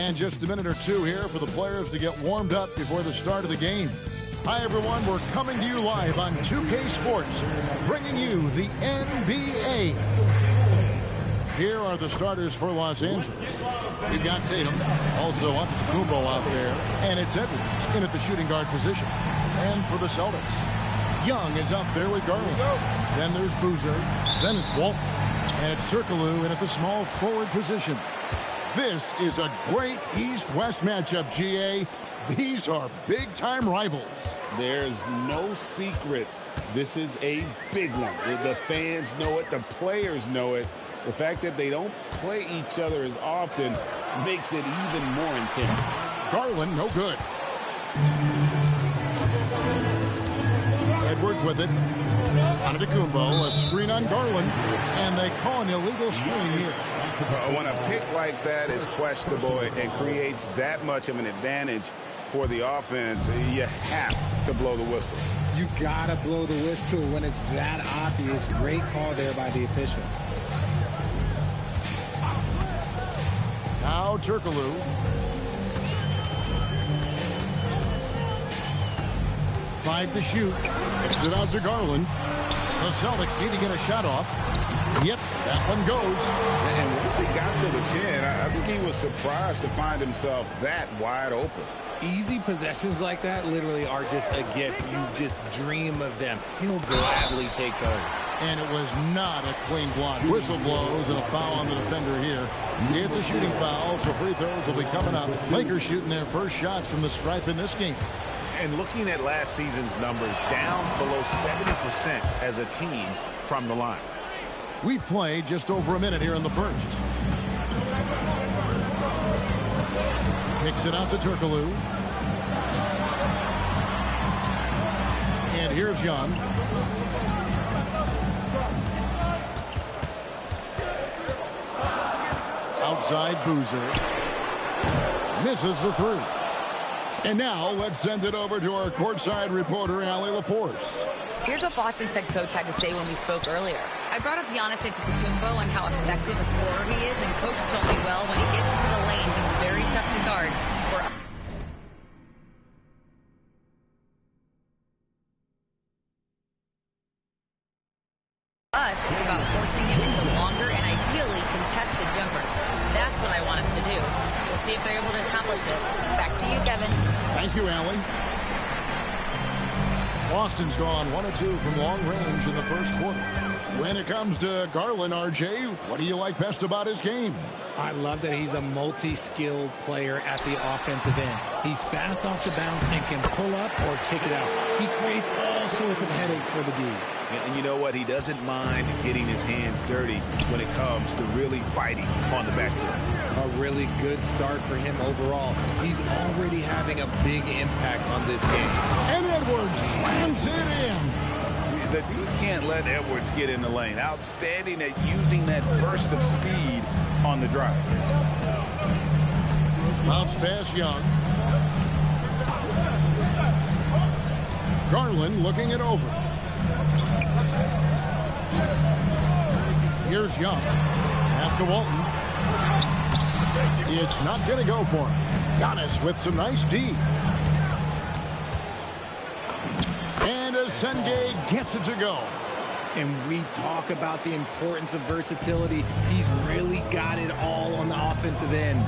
And just a minute or two here for the players to get warmed up before the start of the game. Hi, everyone. We're coming to you live on 2K Sports, bringing you the NBA. Here are the starters for Los Angeles. We've got Tatum, also Antetokounmpo out there, and it's Edwards in at the shooting guard position. And for the Celtics, Young is out there with Garland. Then there's Boozer. Then it's Walton. And it's Turkoglu in at the small forward position. This is a great East-West matchup, GA. These are big-time rivals. There's no secret. This is a big one. The fans know it. The players know it. The fact that they don't play each other as often makes it even more intense. Garland, no good. Edwards with it. Antetokounmpo, a screen on Garland, and they call an illegal screen here. When a pick like that is questionable and creates that much of an advantage for the offense, you have to blow the whistle. You gotta blow the whistle when it's that obvious. Great call there by the official. Now Turkoglu. Five to shoot. Gets it out to Garland. The Celtics need to get a shot off. Yep, that one goes. And once he got to the 10, I think he was surprised to find himself that wide open. Easy possessions like that literally are just a gift. You just dream of them. He'll gladly take those. And it was not a clean block. Whistle blows and a foul on the defender here. It's a shooting foul, so free throws will be coming up. Lakers shooting their first shots from the stripe in this game. And looking at last season's numbers, down below 70% as a team from the line. We've played just over a minute here in the first. Kicks it out to Turkoglu. And here's Young. Outside Boozer. Misses the three. And now let's send it over to our courtside reporter, Allie LaForce. Here's what Boston's head coach had to say when we spoke earlier. I brought up Giannis Antetokounmpo and how effective a scorer he is, and coach told me, well, when he gets to the lane, he's very tough to guard. For us, it's about forcing him into longer and ideally contested jumpers. That's what I want us to do. We'll see if they're able to accomplish this. Back to you, Kevin. Thank you, Allie. Boston's gone 1 of 2 from long range in the first quarter. When it comes to Garland, RJ, what do you like best about his game? I love that he's a multi-skilled player at the offensive end. He's fast off the bounce and can pull up or kick it out. He creates all sorts of headaches for the D. And you know what? He doesn't mind getting his hands dirty when it comes to really fighting on the backboard. A really good start for him overall. He's already having a big impact on this game. And Edwards slams it in. You can't let Edwards get in the lane. Outstanding at using that burst of speed on the drive. Bounce pass, Young. Garland looking it over. Here's Young. Pass to Walton. It's not going to go for him. Giannis with some nice D. And Senge gets it to go. And we talk about the importance of versatility. He's really got it all on the offensive end.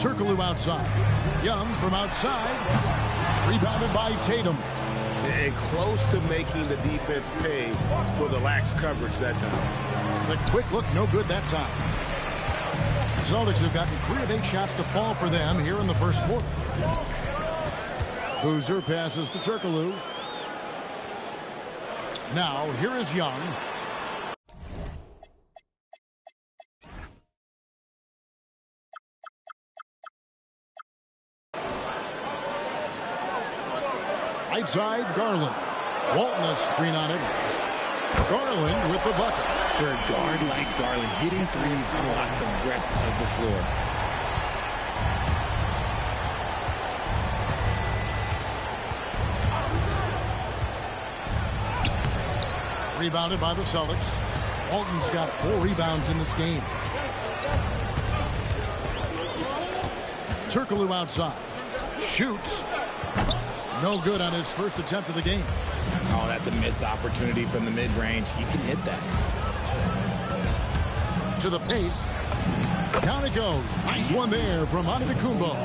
Turkoglu outside. Young from outside. Rebounded by Tatum. And close to making the defense pay for the lax coverage that time. The quick look, no good that time. The Celtics have gotten 3 of 8 shots to fall for them here in the first quarter. Boozer passes to Turkoglu. Now, here is Young. Right side, Garland. Walton a screen on Edwards. Garland with the bucket. For a guard like Garland, hitting threes unlocks the rest of the floor. Rebounded by the Celtics. Walton's got 4 rebounds in this game. Turkoglu outside. Shoots. No good on his first attempt of the game. Oh, that's a missed opportunity from the mid-range. He can hit that. To the paint. Down it goes. Nice one there from Antetokounmpo.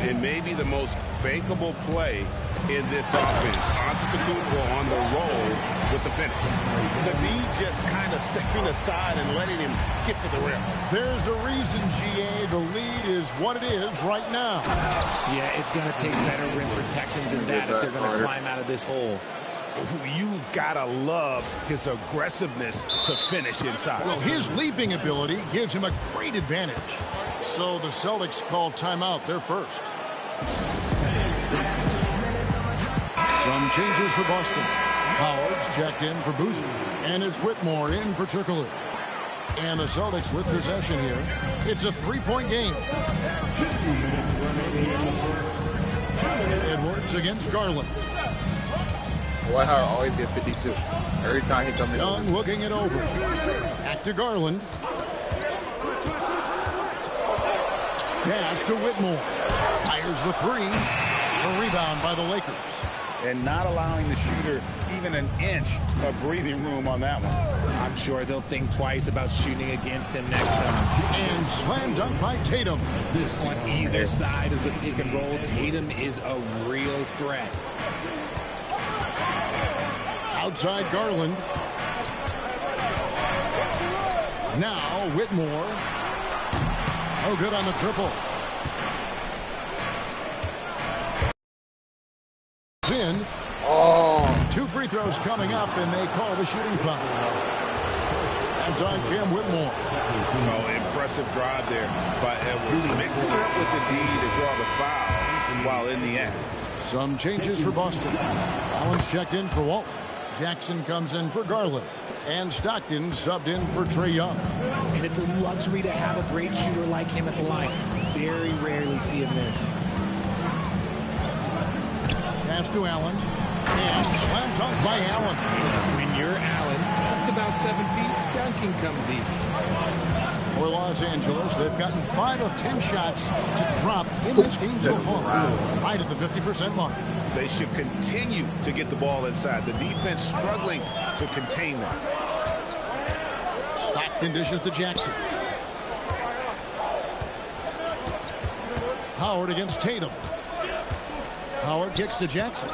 It may be the most bankable play in this offense. Antetokounmpo on the roll with the finish. The D just kind of stepping aside and letting him get to the rim. There's a reason, GA. The lead is what it is right now. Yeah, it's going to take better rim protection than that if they're going to climb out of this hole. You gotta love his aggressiveness to finish inside. Well, his leaping ability gives him a great advantage. So the Celtics call timeout. They're first. Some changes for Boston. Howard's checked in for Boozer. And it's Whitmore in for Turkoglu. And the Celtics with possession here. It's a three-point game. Edwards against Garland. Dwight Howard always gets 52. Every time he comes in. Young looking it over. Back to Garland. Pass to Whitmore. Fires the three. A rebound by the Lakers. And not allowing the shooter even an inch of breathing room on that one. I'm sure they'll think twice about shooting against him next time. And slam dunk by Tatum. On either side of the pick and roll, Tatum is a real threat. Outside Garland. Now Whitmore. No good on the triple. In. Oh. 2 free throws coming up, and they call the shooting foul. That's on Cam Whitmore. Oh, impressive drive there by Edwards. Mixing it up with the D to draw the foul while in the act. Some changes for Boston. Allen's checked in for Walton. Jackson comes in for Garland. And Stockton subbed in for Trae Young. And it's a luxury to have a great shooter like him at the line. Very rarely see him miss. Pass to Allen. And slam dunk by Allen. When you're Allen, just about 7 feet, dunking comes easy. For Los Angeles, they've gotten 5 of 10 shots to drop in this game so far. Right at the 50% mark. They should continue to get the ball inside. The defense struggling to contain them. Stockton dishes to Jackson. Howard against Tatum. Howard kicks to Jackson.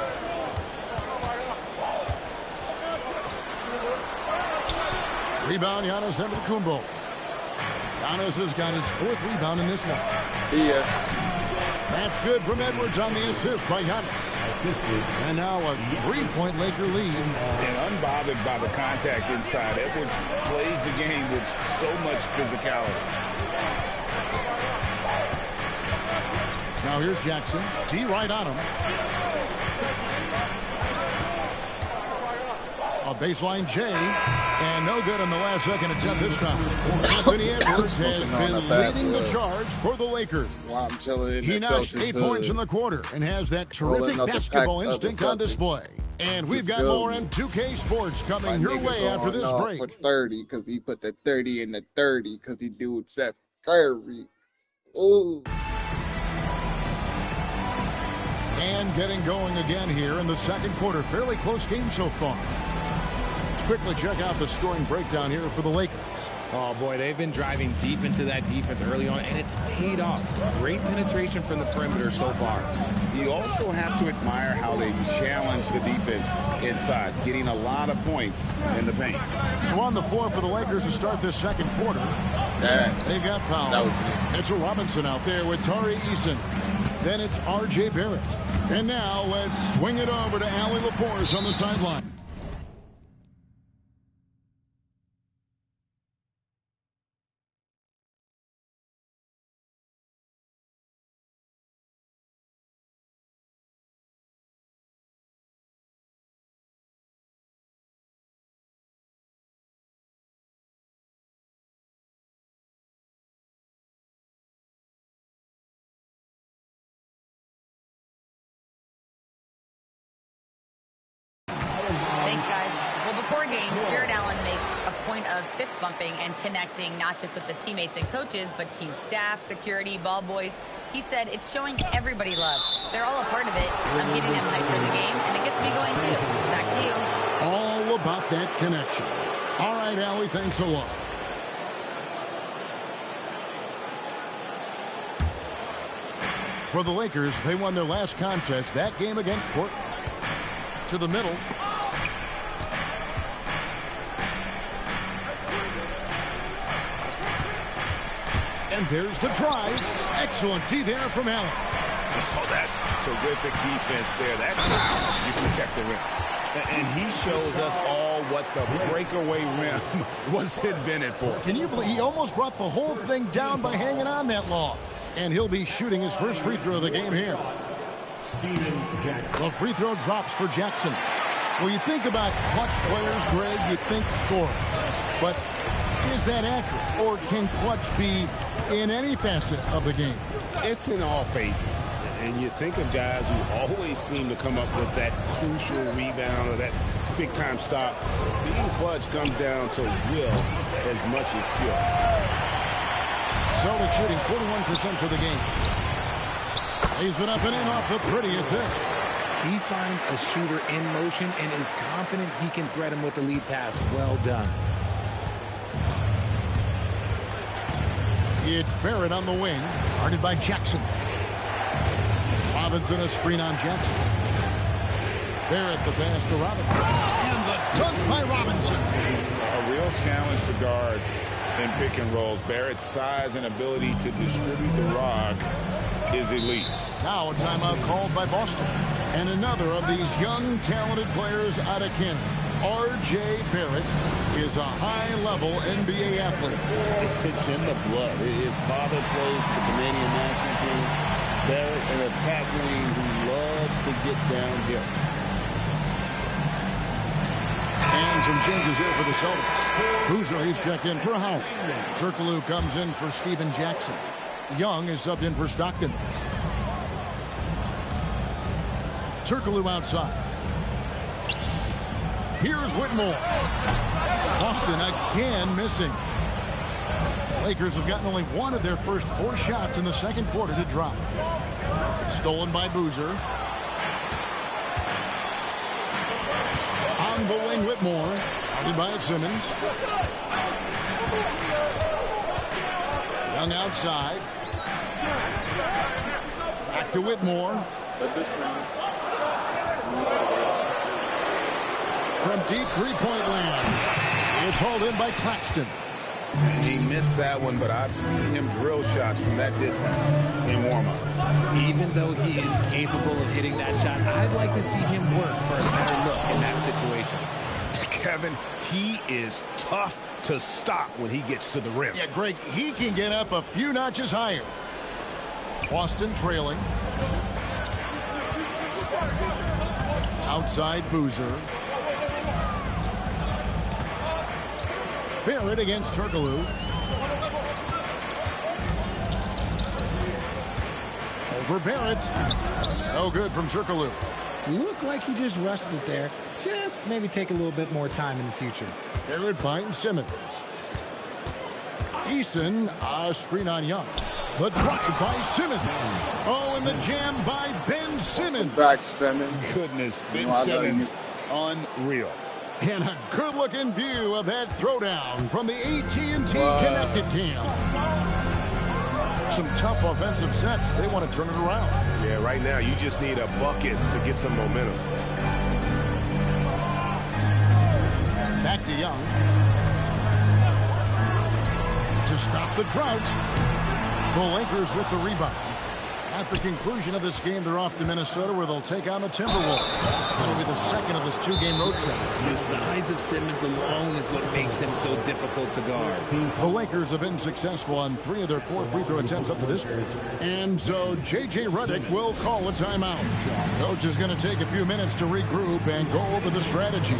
Rebound, Giannis Antetokounmpo. Giannis has got his 4th rebound in this one. See ya. That's good from Edwards on the assist by Giannis. And now a 3-point Laker lead. And unbothered by the contact inside. Edwards plays the game with so much physicality. Now here's Jackson. T right on him. A baseline J. And no good on the last second attempt this time. Anthony Edwards has been leading the charge for the Lakers. Wow, I'm chilling in He notched 8 points in the quarter and has that terrific basketball instinct on display. And we've got more on 2K Sports coming your way after this break. For 30 because he put the 30 in the 30 because he do Seth Curry. Ooh. And getting going again here in the second quarter. Fairly close game so far. Quickly check out the scoring breakdown here for the Lakers. Oh, boy, they've been driving deep into that defense early on, and it's paid off. Great penetration from the perimeter so far. You also have to admire how they challenge the defense inside, getting a lot of points in the paint. So on the floor for the Lakers to start this second quarter, they've got Powell. Mitchell Robinson out there with Tari Eason. Then it's R.J. Barrett. And now let's swing it over to Allie LaForce on the sideline. point of fist bumping and connecting not just with the teammates and coaches, but team staff, security, ball boys. He said it's showing everybody love. They're all a part of it. I'm getting them hyped for the game, and it gets me going too. Back to you. All about that connection. All right, Allie, thanks a lot. For the Lakers, they won their last contest, that game against Portland. To the middle. And there's the drive. Excellent D there from Allen. Oh, that's terrific defense there. That's how you protect the rim. And he shows us all what the breakaway rim was invented for. Can you believe he almost brought the whole thing down by hanging on that long? And he'll be shooting his first free throw of the game here. The free throw drops for Jackson. When you think about clutch players, Greg, you think scorer. But is that accurate? Or can clutch be in any facet of the game? It's in all phases. And you think of guys who always seem to come up with that crucial rebound or that big-time stop. Being clutch comes down to will as much as skill. Celtics shooting 41% for the game. Lays it up and in off the pretty assist. He finds a shooter in motion and is confident he can thread him with the lead pass. Well done. It's Barrett on the wing, guarded by Jackson. Robinson a screen on Jackson. Barrett the pass to Robinson. And the dunk by Robinson. A real challenge to guard in pick and rolls. Barrett's size and ability to distribute the rock is elite. Now a timeout called by Boston. And another of these young, talented players out of Canada. R.J. Barrett is a high-level NBA athlete. It's in the blood. His father played for the Canadian national team. Barrett, an attack wing who loves to get downhill. And some changes here for the Celtics. Boozer, he's checked in for Howard. Turkoglu comes in for Steven Jackson. Young is subbed in for Stockton. Turkoglu outside. Here's Whitmore. Austin again missing. Lakers have gotten only one of their first 4 shots in the second quarter to drop. Stolen by Boozer. On the wing, Whitmore. Guarded by Simmons. Young outside. Back to Whitmore. From deep three-point land. It's hauled in by Claxton. He missed that one, but I've seen him drill shots from that distance in warm-up. Even though he is capable of hitting that shot, I'd like to see him work for a better look in that situation. Kevin, he is tough to stop when he gets to the rim. Yeah, Greg, he can get up a few notches higher. Boston trailing. Outside Boozer. Barrett against Turkoglu. Over Barrett. No good from Turkoglu. Looked like he just rushed it there. Just maybe take a little bit more time in the future. Barrett finds Simmons. Eason, a screen on Young. The drive by Simmons. Oh, and the jam by Ben Simmons. Back Simmons. Goodness, Ben Simmons, unreal. And a good-looking view of that throwdown from the AT&T Connected Cam. Some tough offensive sets. They want to turn it around. Yeah, right now you just need a bucket to get some momentum. Back to Young. To stop the drought. The Lakers with the rebound. At the conclusion of this game, they're off to Minnesota, where they'll take on the Timberwolves. That'll be the second of this 2-game road trip. The size of Simmons alone is what makes him so difficult to guard. The Lakers have been successful on 3 of their 4 free throw attempts up to this point. And so J.J. Redick will call a timeout. Coach is going to take a few minutes to regroup and go over the strategy.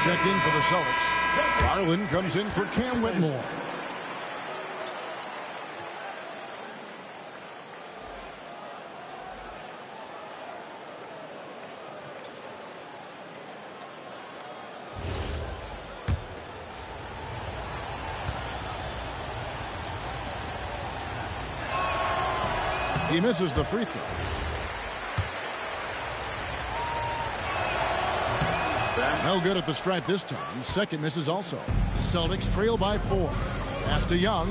checked in for the Celtics. Garland comes in for Cam Whitmore. He misses the free throw. No good at the stripe this time. Second misses also. Celtics trail by 4. Pass to Young.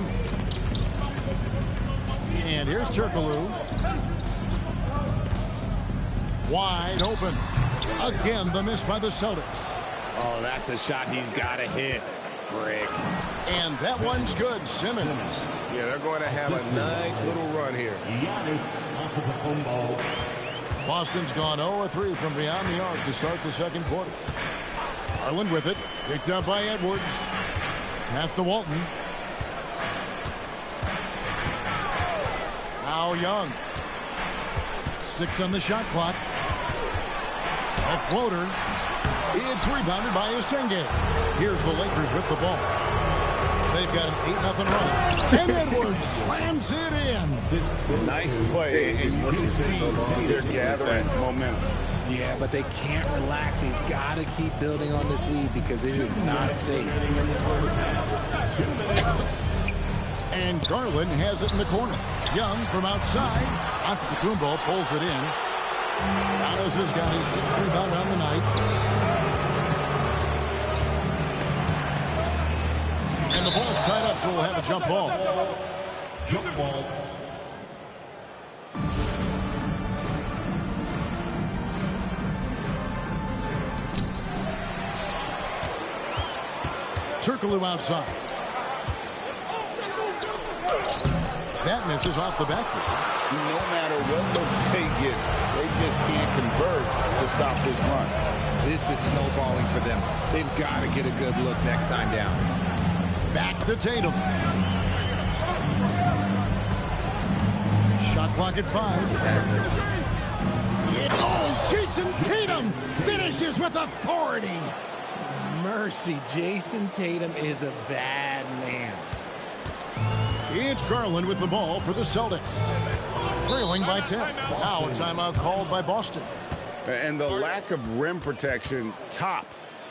And here's Turkoglu. Wide open. Again, the miss by the Celtics. Oh, that's a shot he's got to hit. Brick. And that one's good. Simmons. Yeah, they're going to have a nice little run here. Boston's gone 0-3 from beyond the arc to start the second quarter. Garland with it. Picked up by Edwards. Pass to Walton. Now Young. 6 on the shot clock. A floater. It's rebounded by Isenge. Here's the Lakers with the ball. They've got an 8-0 run. And Edwards slams it in. Nice play. And you can see they're gathering momentum. Yeah, but they can't relax. They've got to keep building on this lead because it is not safe. And Garland has it in the corner. Young from outside. Antetokounmpo pulls it in. Giannis has got his 6th rebound on the night. And the ball's tied up, so we'll have a jump ball. Jump ball. Turkoglu outside. That misses off the backboard. No matter what looks they get, they just can't convert to stop this run. This is snowballing for them. They've got to get a good look next time down. Back to Tatum. Shot clock at 5. Oh, Jason Tatum finishes with authority. Mercy, Jason Tatum is a bad man. It's Garland with the ball for the Celtics. Trailing by 10. Now a timeout called by Boston. And the lack of rim protection, top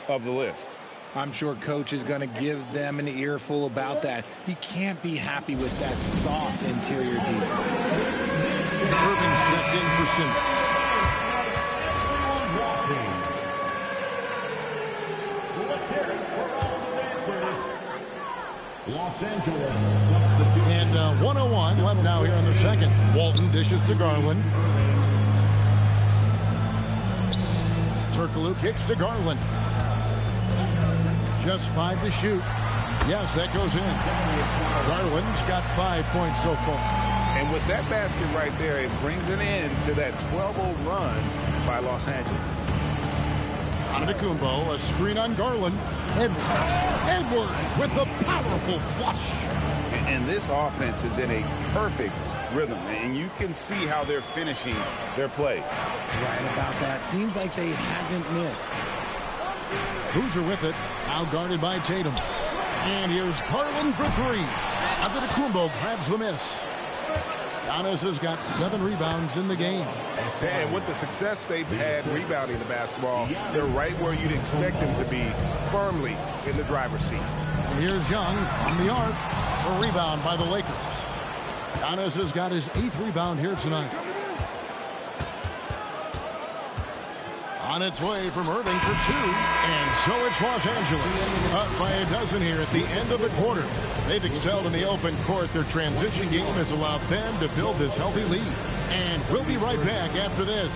of the list. I'm sure coach is going to give them an earful about that. He can't be happy with that soft interior D. Irving checked in for Simmons. Los Angeles. And 101 left now here in the second. Walton dishes to Garland. Turkoglu kicks to Garland. Just 5 to shoot. Yes, that goes in. Garland's got 5 points so far. And with that basket right there, it brings an end to that 12-0 run by Los Angeles. Antetokounmpo, a screen on Garland. Edwards with the powerful flush. And this offense is in a perfect rhythm, and you can see how they're finishing their play. Right about that. Seems like they haven't missed. Boozer with it. Now guarded by Tatum. And here's Garland for 3. Antetokounmpo grabs the miss. Giannis has got 7 rebounds in the game. And with the success they've had rebounding the basketball, they're right where you'd expect them to be, firmly in the driver's seat. And here's Young from the arc. A rebound by the Lakers. Giannis has got his 8th rebound here tonight. On its way from Irving for 2. And so it's Los Angeles. Up by a dozen here at the end of the quarter. They've excelled in the open court. Their transition game has allowed them to build this healthy lead. And we'll be right back after this.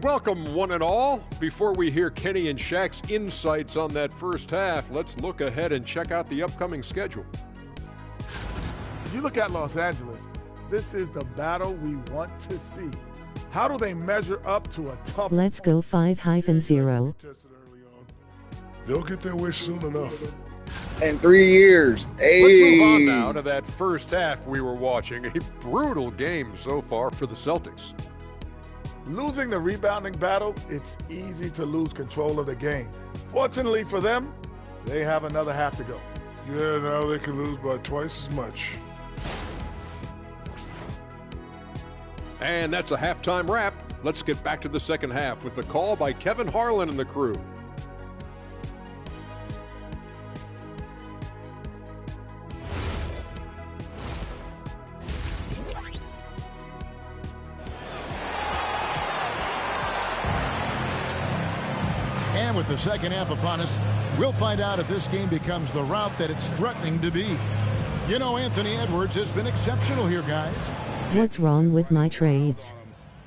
Welcome, one and all. Before we hear Kenny and Shaq's insights on that first half, let's look ahead and check out the upcoming schedule. If you look at Los Angeles, this is the battle we want to see. How do they measure up to a tough... Let's go 5-0. They'll get their wish soon enough. In 3 years. Hey. Let's move on now to that first half we were watching. A brutal game so far for the Celtics. Losing the rebounding battle, it's easy to lose control of the game. Fortunately for them, they have another half to go. Yeah, now they can lose by twice as much. And that's a halftime wrap. Let's get back to the second half with the call by Kevin Harlan and the crew. And with the second half upon us, we'll find out if this game becomes the route that it's threatening to be. You know, Anthony Edwards has been exceptional here, guys. What's wrong with my trades?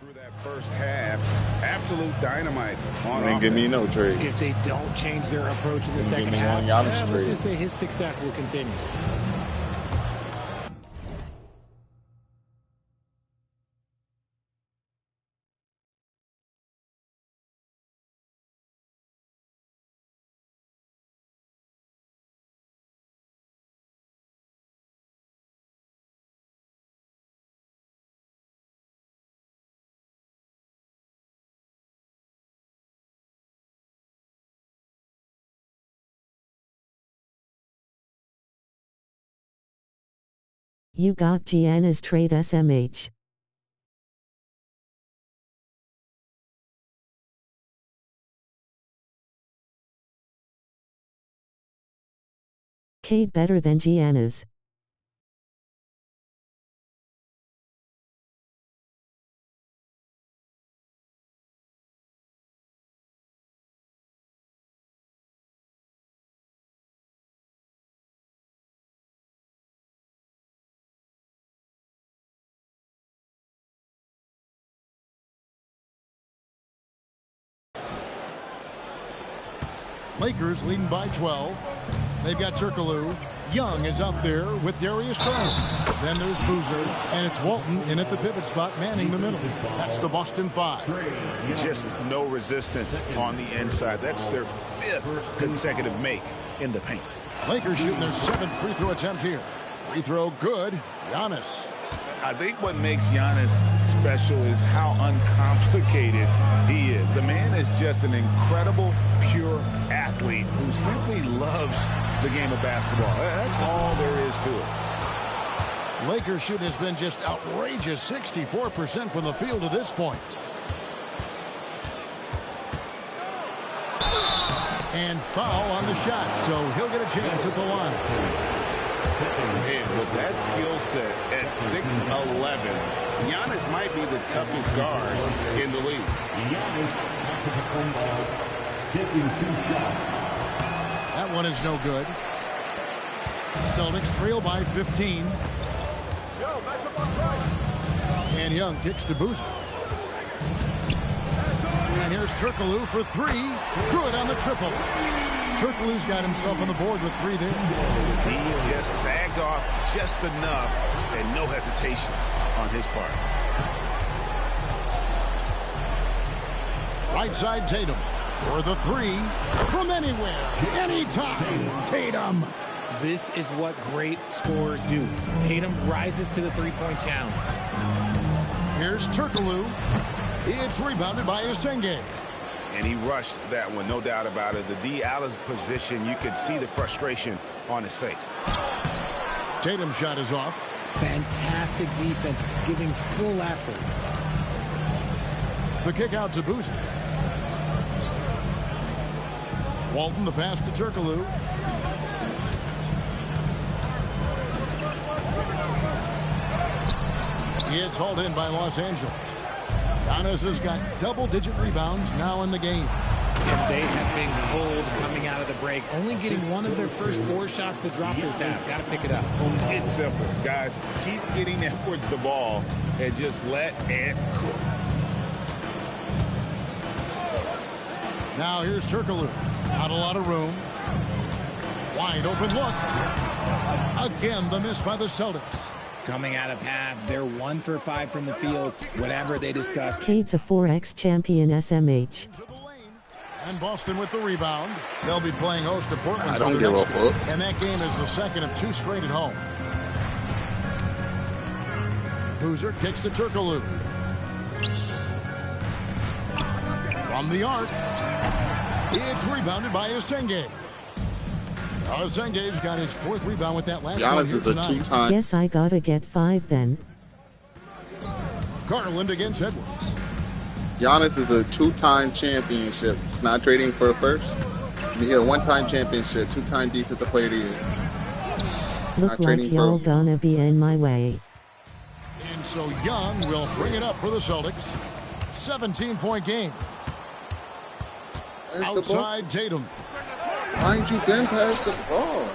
Through that first half, absolute dynamite on Ain't give me no trade. If they don't change their approach in the second me half, one Giannis let's trade. just say his success will continue. You got Giannis trade SMH. K better than Giannis. Lakers leading by 12. They've got Turkoglu. Young is out there with Darius Garland. Then there's Boozer, and it's Walton in at the pivot spot, manning the middle. That's the Boston 5. Just no resistance on the inside. That's their 5th consecutive make in the paint. Lakers shooting their 7th free throw attempt here. Free throw good. Giannis. I think what makes Giannis special is how uncomplicated he is. The man is just an incredible, pure athlete who simply loves the game of basketball. That's all there is to it. Lakers shooting has been just outrageous, 64% from the field to this point. And foul on the shot, so he'll get a chance at the line. Man, with that skill set at 6'11", Giannis might be the toughest guard in the league. That one is no good. Celtics trail by 15. And Young kicks to Boozer. And here's Turkoglu for 3. Good on the triple. Turkoglu's got himself on the board with 3 there. He just sagged off just enough and no hesitation on his part. Right side Tatum for the 3 from anywhere, anytime. Tatum. This is what great scorers do. Tatum rises to the three-point challenge. Here's Turkoglu. It's rebounded by Isenge. And he rushed that one, no doubt about it. The D out of position, you could see the frustration on his face. Tatum's shot is off. Fantastic defense, giving full effort. The kick out to Boozer. Walton, the pass to Turkoglu. It's hauled in by Los Angeles. Giannis has got double-digit rebounds now in the game. And they have been cold coming out of the break, only getting one of their first 4 shots to drop this half. Got to pick it up. It's simple, guys. Keep getting Edwards the ball and just let it cook. Now here's Turkoglu. Not a lot of room. Wide open look. Again, the miss by the Celtics. Coming out of half, they're 1 for 5 from the field, whatever they discuss. Kate's a 4x champion SMH. And Boston with the rebound. They'll be playing host to Portland. I don't give a fuck. And that game is the second of 2 straight at home. Hoosier kicks to Turkoglu. From the arc. It's rebounded by Asenge. Asenge's got his 4th rebound with that last one Giannis here is a tonight. 2-time. Guess I gotta get 5 then. Garland against Edwards. Giannis is a 2-time championship. Not trading for a first. He had a 1-time championship, 2-time defensive player of the year. Look like y'all gonna be in my way. And so Young will bring it up for the Celtics. 17-point game. There's Outside Tatum. Why ain't you been past the ball?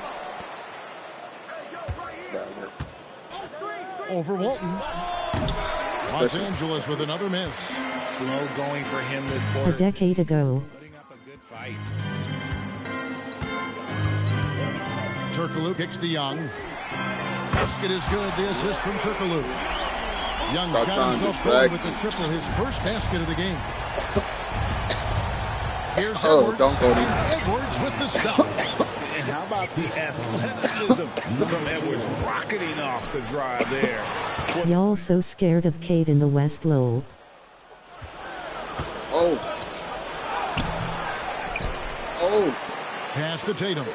Over Walton. Los Angeles with another miss. Slow going for him this A quarter. decade ago. Putting up a good fight. Turkoglu kicks to Young. Basket is good. The assist from Turkoglu. Young's Stop got trying to himself going distract with the triple, his first basket of the game. Here's Oh, Edwards. don't go to Edwards with the stuff. And how about the athleticism from Edwards rocketing off the drive there? Y'all so scared of Cade in the West lol. Oh. Oh. Pass to Tatum.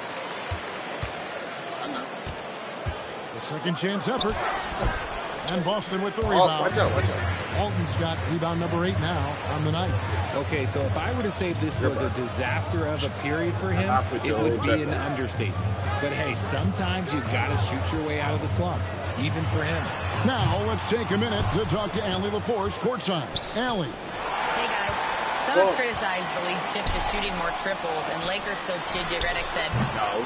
The second chance effort. And Boston with the rebound. Oh, watch out, watch out. Walton's got rebound number 8 now on the night. Okay, so if I were to say this was a disaster of a period for him, it would be an understatement. But hey, sometimes you got to shoot your way out of the slump, even for him. Now let's take a minute to talk to Allie LaForce courtside. Allie. Hey, guys. Some have criticized the league's shift to shooting more triples, and Lakers coach J.J. Redick said,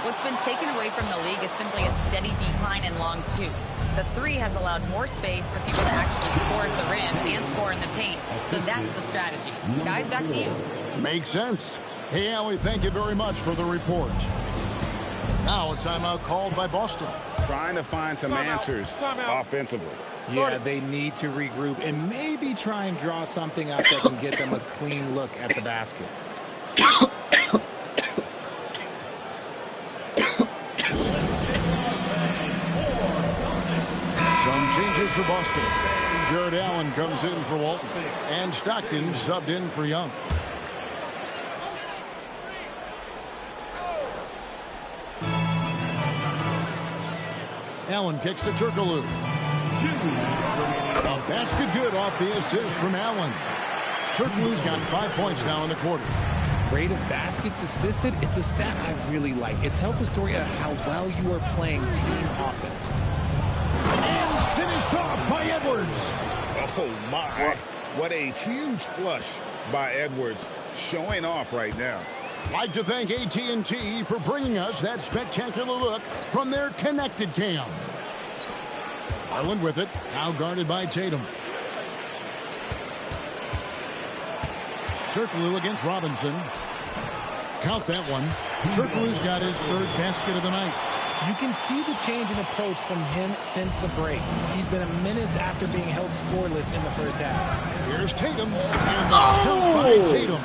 what's been taken away from the league is simply a steady decline in long twos. The 3 has allowed more space for people to actually score at the rim and score in the paint. So that's the strategy. Guys, back to you. Makes sense. Hey, Allie, thank you very much for the report. Now a timeout called by Boston. Trying to find some answers offensively. Yeah, they need to regroup and maybe try and draw something out that can get them a clean look at the basket. Some changes for Boston. Jared Allen comes in for Walton. And Stockton subbed in for Young. Allen kicks to Turkoglu. Basket good off the assist from Allen. Turkoglu's got 5 points now in the quarter. Rate of baskets assisted, it's a stat I really like. It tells the story of how well you are playing team offense. And finished off by Edwards. Oh, my. What a huge flush by Edwards, showing off right now. Like to thank AT&T for bringing us that spectacular look from their connected cam. Garland with it, now guarded by Tatum. Turkoglu against Robinson. Count that one. Turkoglu's got his 3rd basket of the night. You can see the change in approach from him since the break. He's been a menace after being held scoreless in the first half. Here's Tatum. And the dunk by Tatum.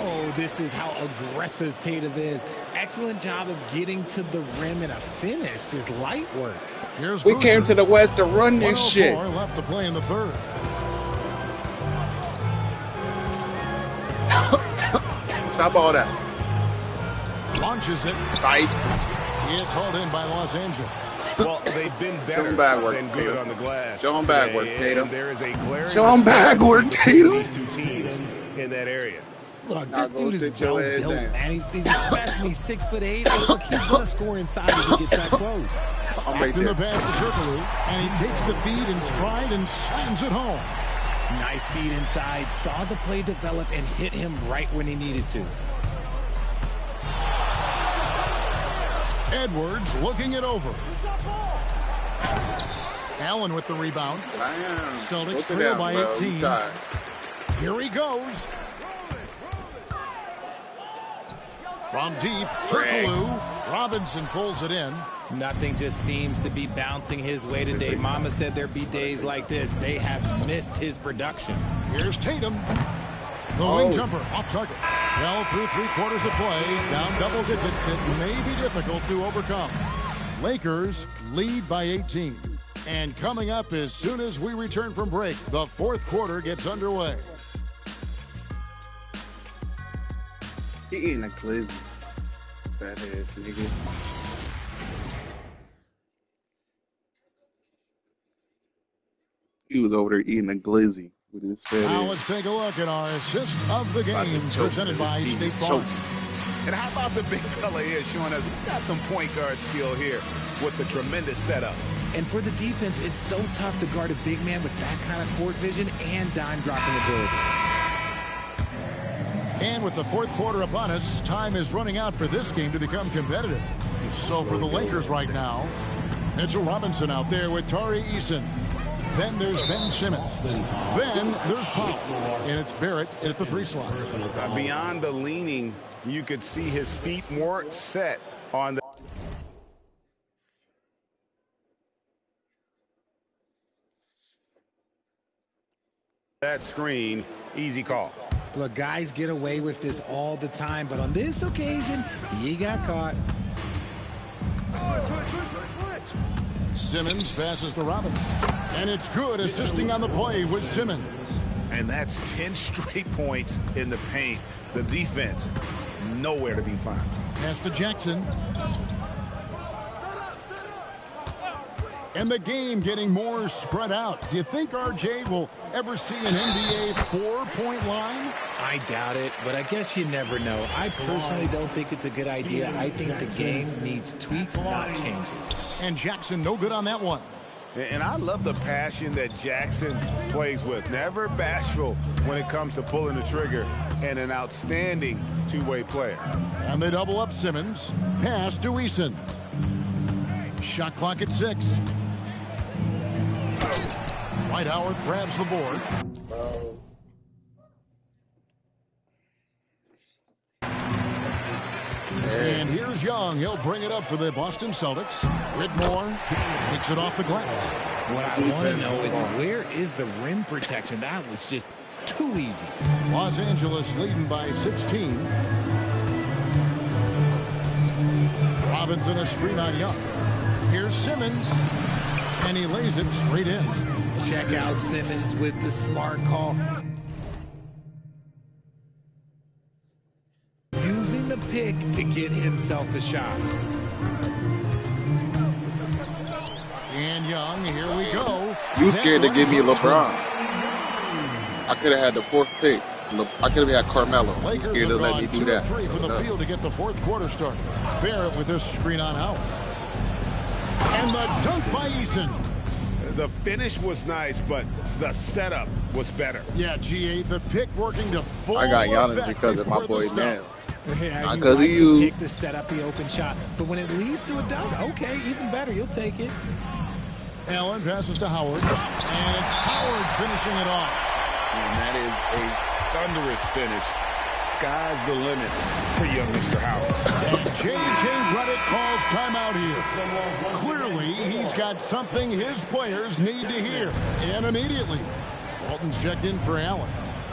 Oh, this is how aggressive Tatum is. Excellent job of getting to the rim and a finish. Just light work. Here's We came to the West to run this shit. 104 left to play in the 3rd. Stop all that. Launches it. Sight. It's hauled in by Los Angeles. Well, they've been better than good on the glass. Show them bag work, Tatum. There is a glaring Show them bag work, Tatum. these 2 teams in that area. Look, this dude is well built, man. He's a specimen. He's 6'8". Look, he's gonna score inside if he gets that close. I'm right In there. the pass to Turkoglu, and he takes the feed in stride and slams it home. Nice feed inside. Saw the play develop and hit him right when he needed to. Edwards looking it over. Allen with the rebound. Damn. Celtics Put it trail down, by bro. 18. You tired. Here he goes. From deep, Turkoglu. Robinson pulls it in. Nothing just seems to be bouncing his way today. Mama said there'd be days like this. They have missed his production. Here's Tatum. The wing jumper off target. Well, through 3/4 of play, down double digits, it may be difficult to overcome. Lakers lead by 18. And coming up as soon as we return from break, the 4th quarter gets underway. He eating a glizzy. Fat ass nigga. He was over there eating a glizzy with his fat Now ass. let's take a look at our assist of the game presented by State Farm. And how about the big fella here showing us he's got some point guard skill here with the tremendous setup. And for the defense, it's so tough to guard a big man with that kind of court vision and dime dropping ability. And with the 4th quarter upon us, time is running out for this game to become competitive. So for the Lakers right now, Mitchell Robinson out there with Tari Eason. Then there's Ben Simmons. Then there's Powell. And it's Barrett at the 3 slot. Beyond the leaning, you could see his feet more set on the that screen. Easy call. Look, guys get away with this all the time, but on this occasion, he got caught. Simmons passes to Robinson. And it's good, assisting on the play with Simmons. And that's 10 straight points in the paint. The defense, nowhere to be found. Pass to Jackson. And the game getting more spread out. Do you think RJ will ever see an NBA 4-point line? I doubt it, but I guess you never know. I personally don't think it's a good idea. I think the game needs tweaks, not changes. And Jackson no good on that one. And I love the passion that Jackson plays with. Never bashful when it comes to pulling the trigger, and an outstanding two-way player. And they double up Simmons. Pass to Eason. Shot clock at 6. Dwight Howard grabs the board. And here's Young. He'll bring it up for the Boston Celtics. Whitmore picks it off the glass. What I want to know is where is the rim protection? That was just too easy. Los Angeles leading by 16. Robinson a screen on Young. Here's Simmons. And he lays it straight in. Check out Simmons with the smart call. Using the pick to get himself a shot. And Young, here we go. You scared to give me LeBron. I could have had the 4th pick. I could have had Carmelo. You scared to let me do that. 3 from the field to get the 4th quarter started. Barrett with this screen on Howard. And the dunk by Eason. The finish was nice, but the setup was better. Yeah, G8, the pick working to full I got Giannis effect because of my boy Dan. Yeah, Not because of you. Pick to set up the open shot, but when it leads to a dunk, okay, even better. You'll take it. Allen passes to Howard, and it's Howard finishing it off. And that is a thunderous finish. Sky's the limit for young Mr. Howard. And J.J. Redick calls timeout here. Clearly, he's got something his players need to hear, and immediately. Walton's checked in for Allen.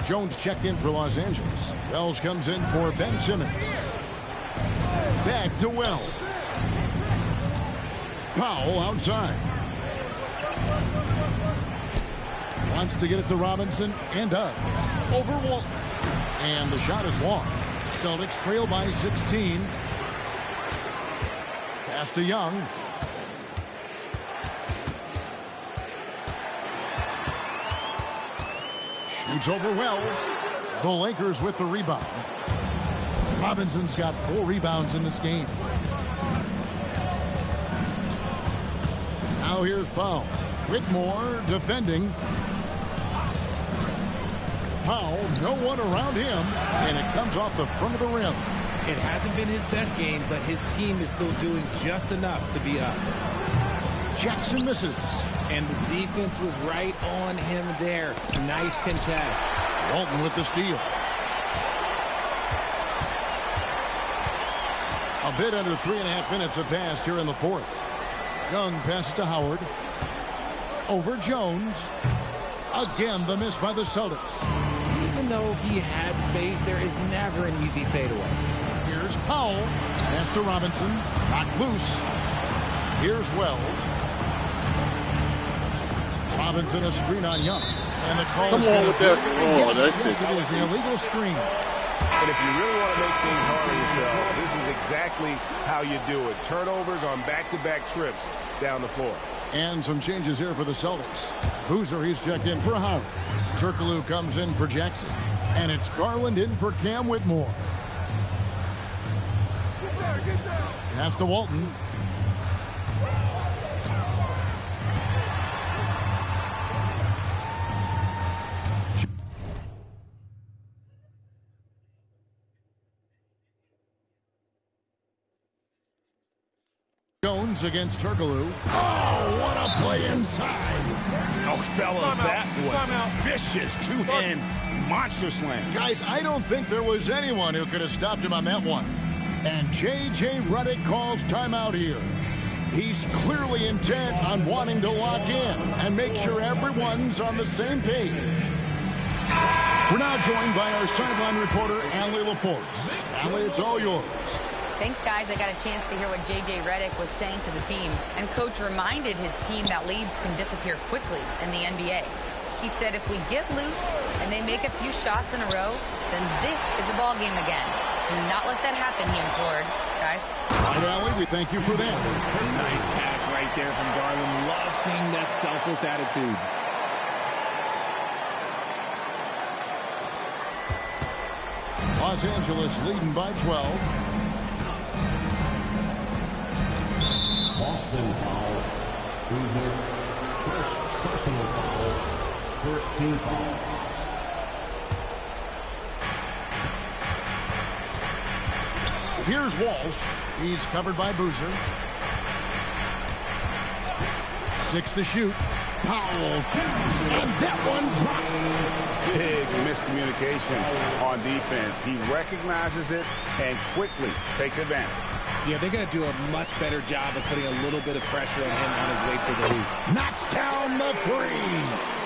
Jones checked in for Los Angeles. Wells comes in for Ben Simmons. Back to Wells. Powell outside. Wants to get it to Robinson, and does. Over Walton. And the shot is long. Celtics trail by 16. Pass to Young. Shoots over Wells. The Lakers with the rebound. Robinson's got 4 rebounds in this game. Now here's Powell. Whitmore defending. Powell, no one around him, and it comes off the front of the rim. It hasn't been his best game, but his team is still doing just enough to be up. Jackson misses. And the defense was right on him there. Nice contest. Walton with the steal. A bit under 3.5 minutes have passed here in the 4th. Young passes to Howard. Over Jones. Again, the miss by the Celtics. Even even though he had space, there is never an easy fadeaway. Here's Powell. Pass to Robinson. Knocked loose. Here's Wells. Robinson a screen on Young. And the call is going to be... That's yes, it is an illegal screen. And if you really want to make things hard on yourself, this is exactly how you do it. Turnovers on back-to-back trips down the floor. And some changes here for the Celtics. Boozer, he's checked in for Howard. Turkoglu comes in for Jackson. And it's Garland in for Cam Whitmore. Pass to Walton. Jones against Turkoglu. Oh, what a play inside. Oh, fellas, that was vicious. Two-hand monster slam. Guys, I don't think there was anyone who could have stopped him on that one. And J.J. Redick calls timeout here. He's clearly intent on wanting to lock in and make sure everyone's on the same page. We're now joined by our sideline reporter, Allie LaForce. Allie, it's all yours. Thanks, guys. I got a chance to hear what J.J. Redick was saying to the team. And Coach reminded his team that leads can disappear quickly in the NBA. He said if we get loose and they make a few shots in a row, then this is a ball game again. Do not let that happen, he implored. Guys. All right, Allie, we thank you for that. Nice pass right there from Garland. Love seeing that selfless attitude. Los Angeles leading by 12. Boston foul. First personal foul. First team foul. Here's Walsh. He's covered by Boozer. 6 to shoot. Powell. And that one drops. Big miscommunication on defense. He recognizes it and quickly takes advantage. Yeah, they're going to do a much better job of putting a little bit of pressure on him on his way to the hoop. Knocks down the three.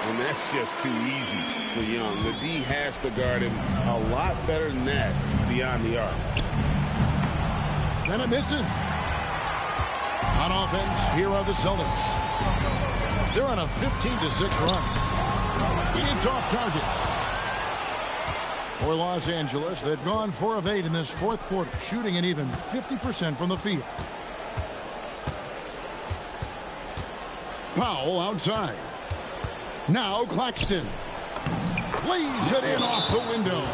And that's just too easy for Young. The D has to guard him a lot better than that beyond the arc. And it misses. On offense, here are the Celtics. They're on a 15-6 run. It's off target. For Los Angeles, they've gone 4 of 8 in this fourth quarter, shooting an even 50% from the field. Powell outside. Now Claxton. Plays it in off the window.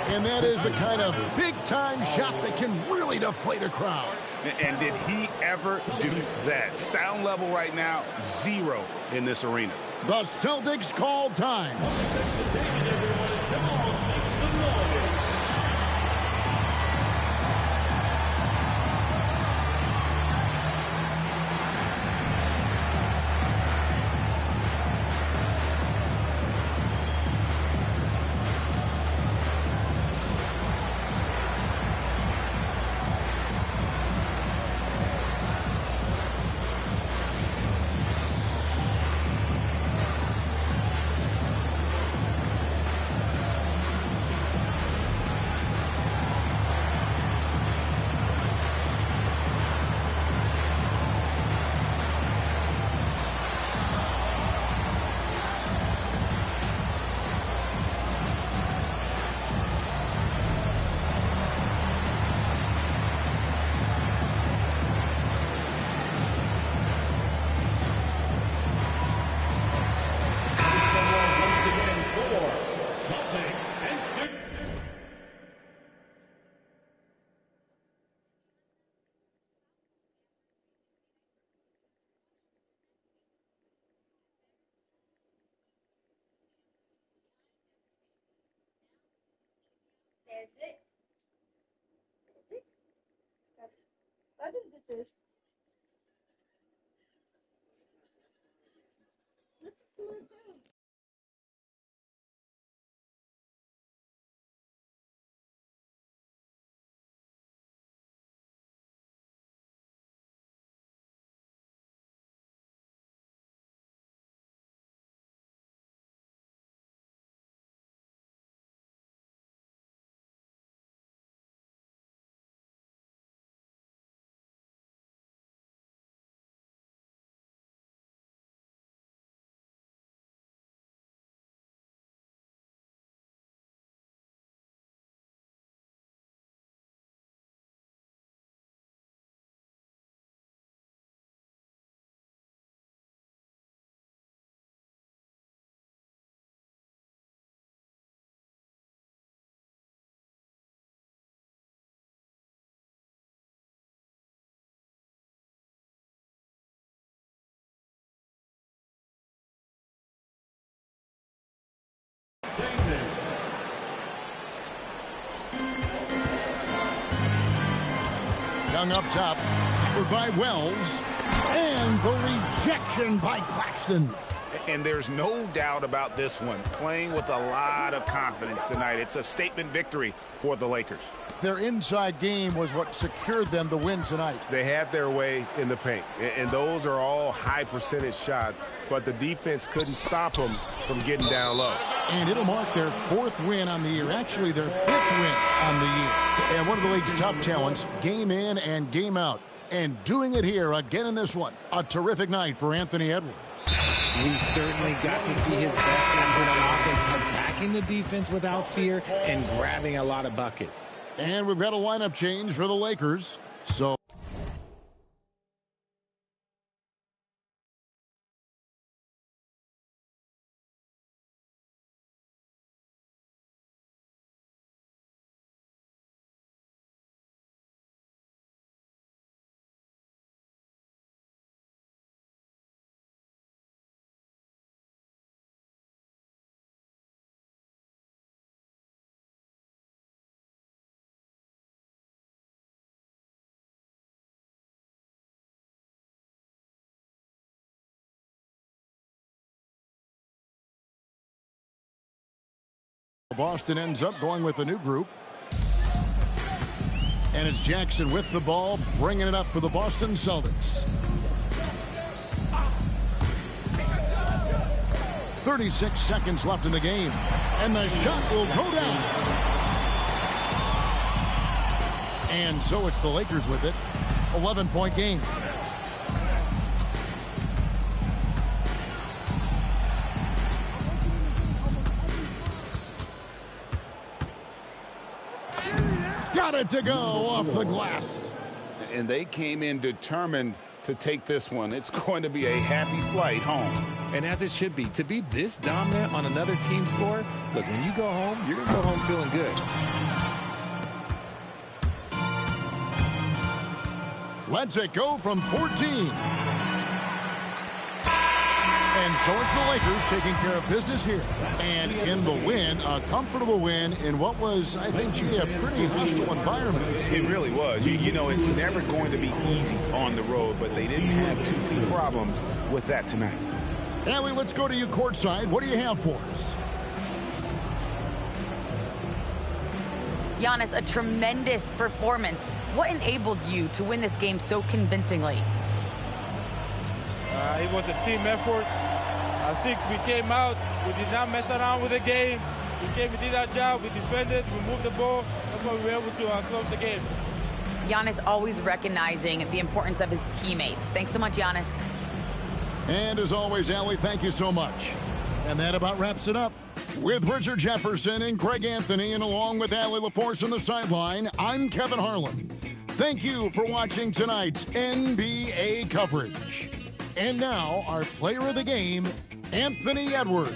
And that is the kind of big-time shot that can really deflate a crowd. And did he ever do that? Sound level right now, 0 in this arena. The Celtics call time. That's it. Legend did this. This is cool. Young up top, covered by Wells, and the rejection by Claxton. And there's no doubt about this one. Playing with a lot of confidence tonight. It's a statement victory for the Lakers. Their inside game was what secured them the win tonight. They had their way in the paint, and those are all high percentage shots, but the defense couldn't stop them from getting down low. And it'll mark their 4th win on the year, actually their 5th win on the year. And one of the league's top talents, game in and game out. And doing it here again in this one. A terrific night for Anthony Edwards. We certainly got to see his best effort on offense, attacking the defense without fear and grabbing a lot of buckets. And we've got a lineup change for the Lakers. So Boston ends up going with a new group. And it's Jackson with the ball, bringing it up for the Boston Celtics. 36 seconds left in the game. And the shot will go down. And so it's the Lakers with it. 11-point game. Got it to go off the glass. And they came in determined to take this one. It's going to be a happy flight home. And as it should be, to be this dominant on another team's floor, look, when you go home, you're going to go home feeling good. Let's it go from 14. And so it's the Lakers taking care of business here. And in the win, a comfortable win in what was, I think, gee, a pretty hostile environment. It really was. You know, it's never going to be easy on the road, but they didn't have too many problems with that tonight. Allie, let's go to you courtside. What do you have for us? Giannis, a tremendous performance. What enabled you to win this game so convincingly? It was a team effort. I think we came out, we did not mess around with the game. We did our job, we defended, we moved the ball. That's why we were able to close the game. Giannis always recognizing the importance of his teammates. Thanks so much, Giannis. And as always, Allie, thank you so much. And that about wraps it up. With Richard Jefferson and Craig Anthony, and along with Allie LaForce on the sideline, I'm Kevin Harlan. Thank you for watching tonight's NBA coverage. And now, our player of the game, Anthony Edwards.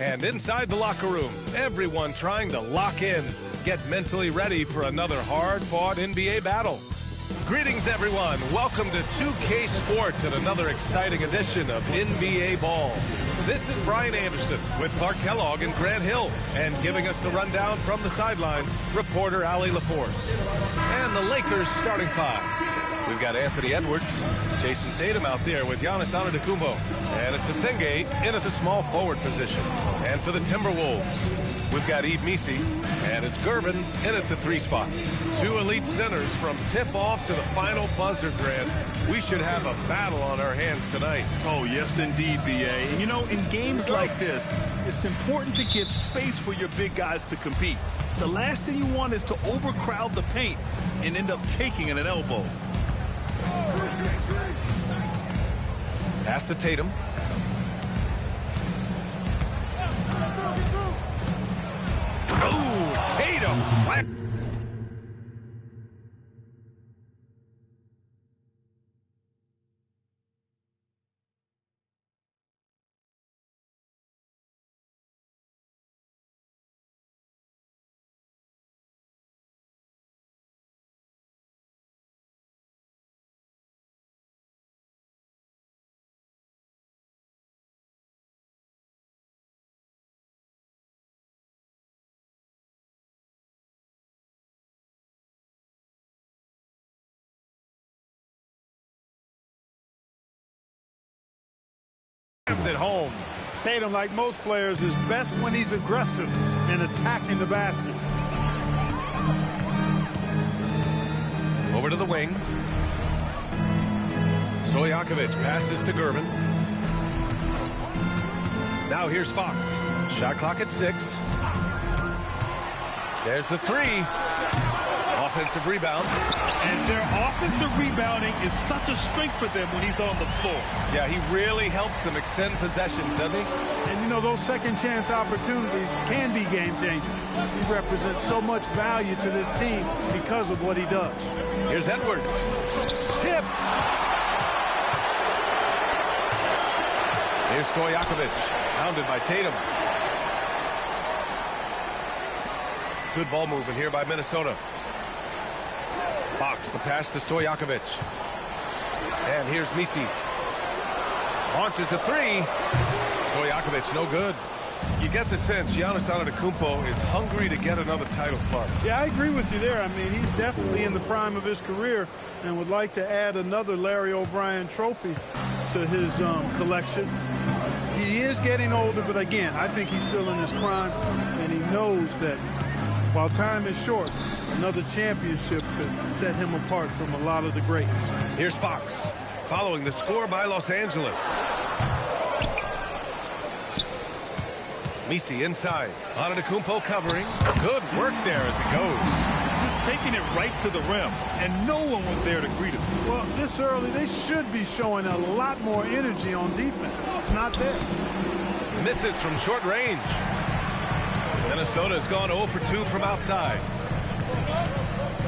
And inside the locker room, everyone trying to lock in, get mentally ready for another hard-fought NBA battle. Greetings, everyone. Welcome to 2K Sports and another exciting edition of NBA Ball. This is Brian Anderson with Clark Kellogg and Grant Hill, and giving us the rundown from the sidelines, reporter Allie LaForce. And the Lakers starting five. We've got Anthony Edwards, Jason Tatum out there with Giannis Antetokounmpo, and it's Senge in at the small forward position. And for the Timberwolves, we've got Yves Missi, and it's Gervin in at the 3 spot. Two elite centers from tip-off to the final buzzer, Grant. We should have a battle on our hands tonight. Oh, yes, indeed, B.A. And, you know, in games like this, it's important to give space for your big guys to compete. The last thing you want is to overcrowd the paint and end up taking an elbow. Pass to Tatum. Oh, Tatum slap. At home. Tatum, like most players, is best when he's aggressive in attacking the basket. Over to the wing. Stojakovic passes to Gervin. Now here's Fox. Shot clock at 6. There's the 3. Offensive rebound. And their offensive rebounding is such a strength for them when he's on the floor. Yeah, he really helps them extend possessions, doesn't he? And, you know, those second-chance opportunities can be game-changers. He represents so much value to this team because of what he does. Here's Edwards. Tipped. Here's Stojakovic. Pounded by Tatum. Good ball movement here by Minnesota. Fox, the pass to Stojakovic. And here's Missi. Launches a 3. Stojakovic, no good. You get the sense Giannis Antetokounmpo is hungry to get another title, Clark. Yeah, I agree with you there. I mean, he's definitely in the prime of his career and would like to add another Larry O'Brien trophy to his collection. He is getting older, but again, I think he's still in his prime, and he knows that while time is short, another championship could set him apart from a lot of the greats. Here's Fox, following the score by Los Angeles. Missi inside. Antetokounmpo covering. Good work there as it goes. Just taking it right to the rim, and no one was there to greet him. Well, this early, they should be showing a lot more energy on defense. It's not there. Misses from short range. Minnesota's gone 0 for 2 from outside.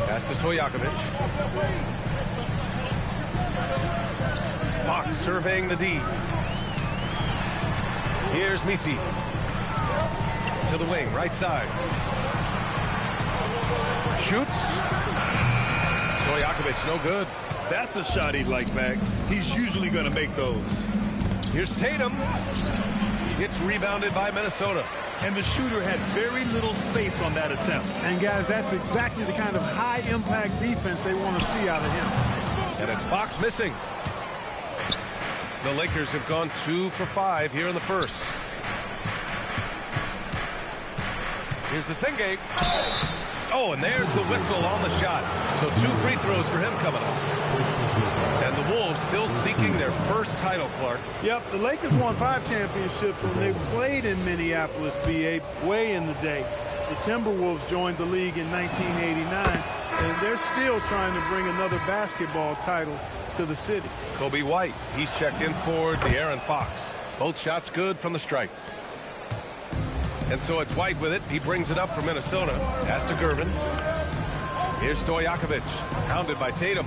Pass to Stojakovic. Fox surveying the D. Here's Missi. To the wing, right side. Shoots. Stojakovic, no good. That's a shot he'd like back. He's usually going to make those. Here's Tatum. He gets rebounded by Minnesota. And the shooter had very little space on that attempt. And, guys, that's exactly the kind of high-impact defense they want to see out of him. And it's Fox missing. The Lakers have gone 2 for 5 here in the first. Here's the Senge. Oh, and there's the whistle on the shot. So 2 free throws for him coming up. And the Wolves still seeking their first title, Clark. Yep, the Lakers won 5 championships when they played in Minneapolis, BA, way in the day. The Timberwolves joined the league in 1989, and they're still trying to bring another basketball title to the city. Kobe White, he's checked in for De'Aaron Fox. Both shots good from the stripe. And so it's White with it. He brings it up for Minnesota. Pass to Gervin. Here's Stojakovic, pounded by Tatum.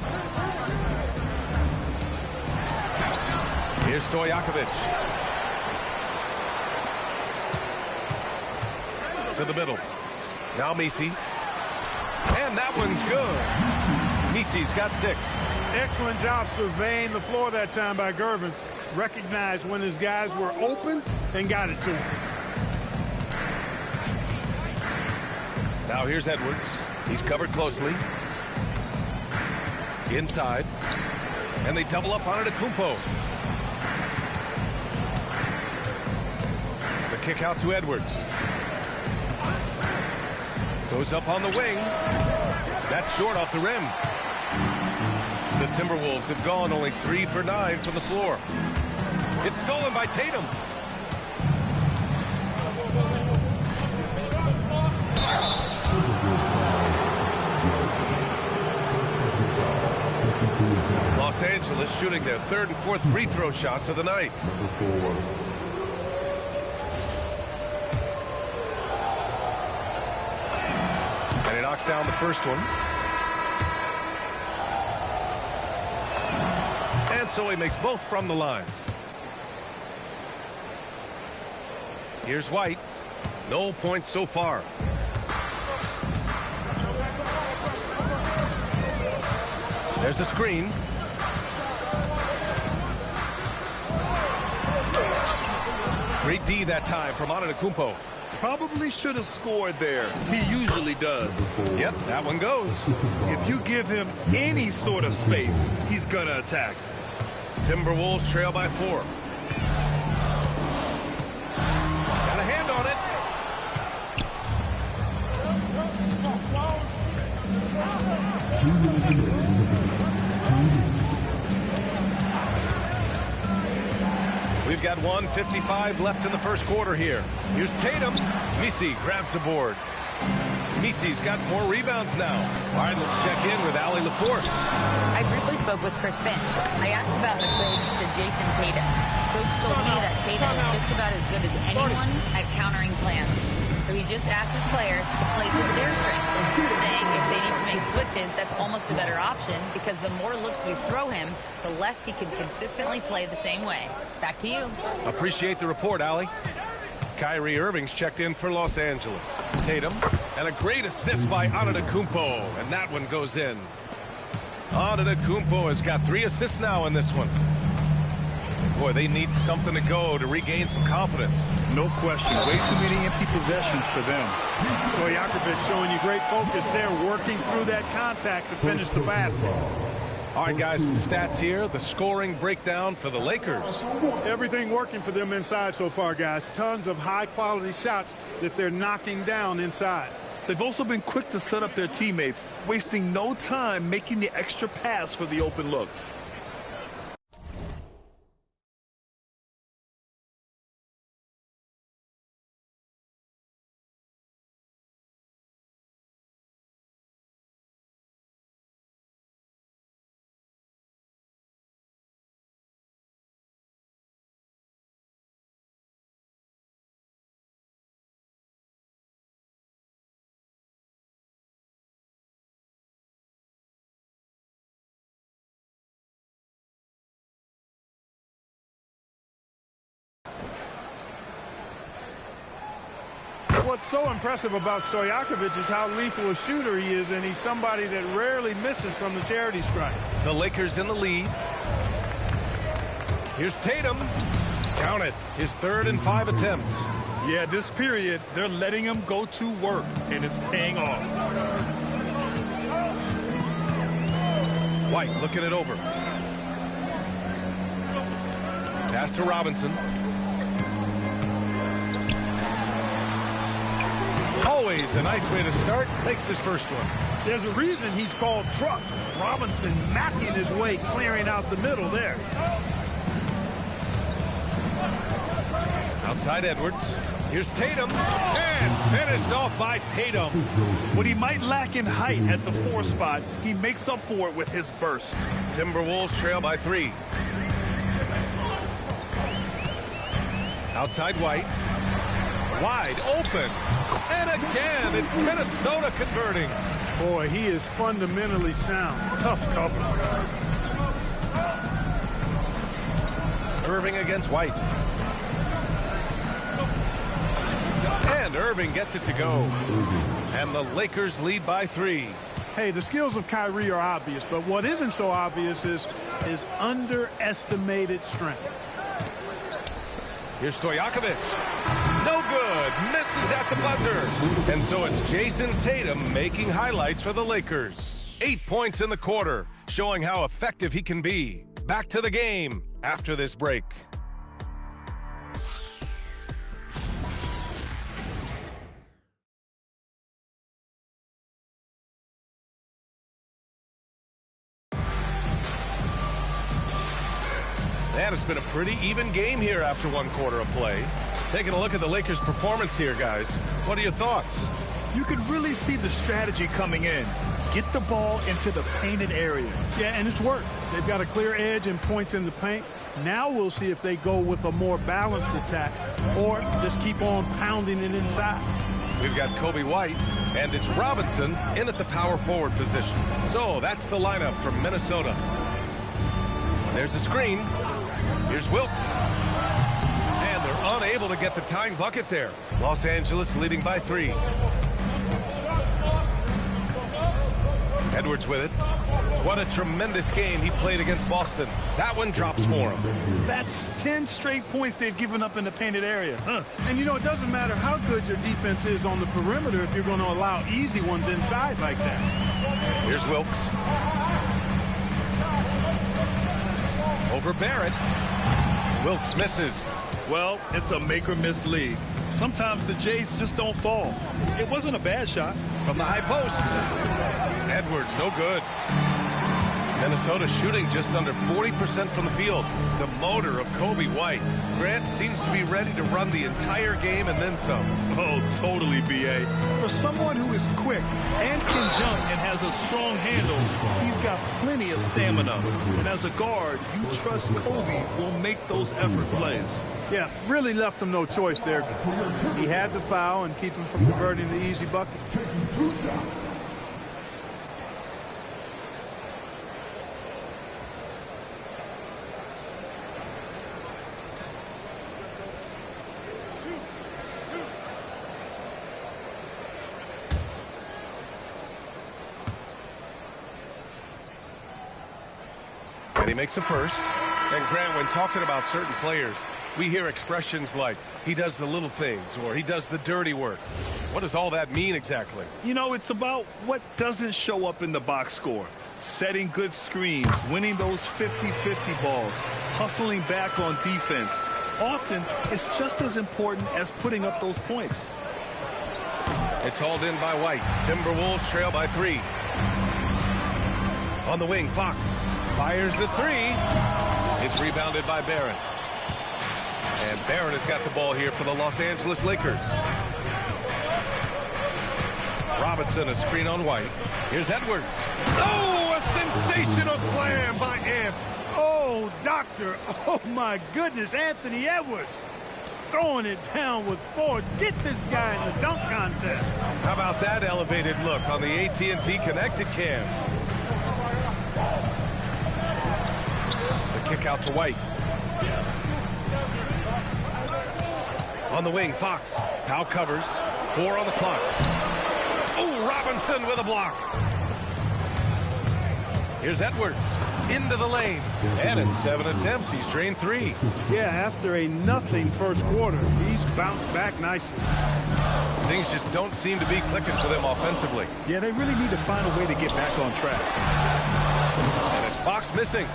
Here's Stojakovic. To the middle. Now Misi. And that one's good. Misi's got 6. Excellent job surveying the floor that time by Gervin. Recognized when his guys were open and got it to him. Now here's Edwards. He's covered closely. Inside. And they double up on it at Kumpo. The kick out to Edwards. Goes up on the wing. That's short off the rim. The Timberwolves have gone only 3 for 9 from the floor. It's stolen by Tatum. Los Angeles shooting their 3rd and 4th free throw shots of the night. And he knocks down the first one. And so he makes both from the line. Here's White. No points so far. There's a screen. Great D that time from Antetokounmpo. Probably should have scored there. He usually does. Yep, that one goes. If you give him any sort of space, he's gonna attack. Timberwolves trail by 4. Got a hand on it. We've got 1:55 left in the first quarter here. Here's Tatum. Misi grabs the board. Misi's got 4 rebounds now. All right, let's check in with Allie LaForce. I briefly spoke with Chris Finch. I asked about the approach to Jason Tatum. Coach told me that Tatum is just about as good as anyone at countering plans. So he just asked his players to play to their strengths, saying if they need to make switches, that's almost a better option because the more looks we throw him, the less he can consistently play the same way. Back to you. Appreciate the report, Allie. Kyrie Irving's checked in for Los Angeles. Tatum, and a great assist by Antetokounmpo, and that one goes in. Antetokounmpo has got 3 assists now in this one. Boy, they need something to go to regain some confidence. No question. Way too many empty possessions for them. Stojakovic showing you great focus there, working through that contact to finish the basket. All right, guys, some stats here. The scoring breakdown for the Lakers. Everything working for them inside so far, guys. Tons of high-quality shots that they're knocking down inside. They've also been quick to set up their teammates, wasting no time making the extra pass for the open look. What's so impressive about Stojakovic is how lethal a shooter he is, and he's somebody that rarely misses from the charity stripe. The Lakers in the lead. Here's Tatum. Count it. His 3rd and 5 attempts. Yeah, this period, they're letting him go to work, and it's paying off. White looking it over. Pass to Robinson. Always a nice way to start. Makes his first one. There's a reason he's called Truck. Robinson macking his way, clearing out the middle there. Outside Edwards. Here's Tatum. And finished off by Tatum. What he might lack in height at the 4 spot, he makes up for it with his burst. Timberwolves trail by 3. Outside White. Wide open. And again, it's Minnesota converting. Boy, he is fundamentally sound. Tough cover. Irving against White. And Irving gets it to go. And the Lakers lead by 3. Hey, the skills of Kyrie are obvious, but what isn't so obvious is his underestimated strength. Here's Stojakovic. No good. Misses at the buzzer. And so it's Jason Tatum making highlights for the Lakers. 8 points in the quarter, showing how effective he can be. Back to the game after this break. And it's been a pretty even game here after 1 quarter of play. Taking a look at the Lakers' performance here, guys. What are your thoughts? You could really see the strategy coming in. Get the ball into the painted area. Yeah, and it's worked. They've got a clear edge and points in the paint. Now we'll see if they go with a more balanced attack or just keep on pounding it inside. We've got Kobe White, and it's Robinson in at the power forward position. So that's the lineup from Minnesota. There's a screen. Here's Wilkes. And they're unable to get the tying bucket there. Los Angeles leading by 3. Edwards with it. What a tremendous game he played against Boston. That one drops for him. That's 10 straight points they've given up in the painted area. Huh. And, you know, it doesn't matter how good your defense is on the perimeter if you're going to allow easy ones inside like that. Here's Wilkes. Over Barrett. Wilkes misses. Well, it's a make-or-miss league. Sometimes the Jays just don't fall. It wasn't a bad shot. From the high post. Edwards, no good. Minnesota shooting just under 40% from the field. The motor of Kobe White. Grant seems to be ready to run the entire game and then some. Oh, totally, B.A. For someone who is quick and can jump and has a strong handle, he's got plenty of stamina. And as a guard, you trust Kobe will make those effort plays. Yeah, really left him no choice there. He had to foul and keep him from converting the easy bucket. And he makes a first. And Grant, when talking about certain players, we hear expressions like, he does the little things, or he does the dirty work. What does all that mean exactly? You know, it's about what doesn't show up in the box score. Setting good screens, winning those 50-50 balls, hustling back on defense. Often, it's just as important as putting up those points. It's hauled in by White. Timberwolves trail by 3. On the wing, Fox fires the 3. It's rebounded by Barrett. And Barrett has got the ball here for the Los Angeles Lakers. Robinson, a screen on White. Here's Edwards. Oh, a sensational slam by Amp. Oh, doctor. Oh, my goodness. Anthony Edwards throwing it down with force. Get this guy in the dunk contest. How about that elevated look on the AT&T Connected Cam? The kick out to White. On the wing, Fox. Powell covers. 4 on the clock. Oh, Robinson with a block. Here's Edwards. Into the lane. And in 7 attempts, he's drained 3. Yeah, after a nothing first quarter, he's bounced back nicely. Things just don't seem to be clicking for them offensively. Yeah, they really need to find a way to get back on track. And it's Fox missing.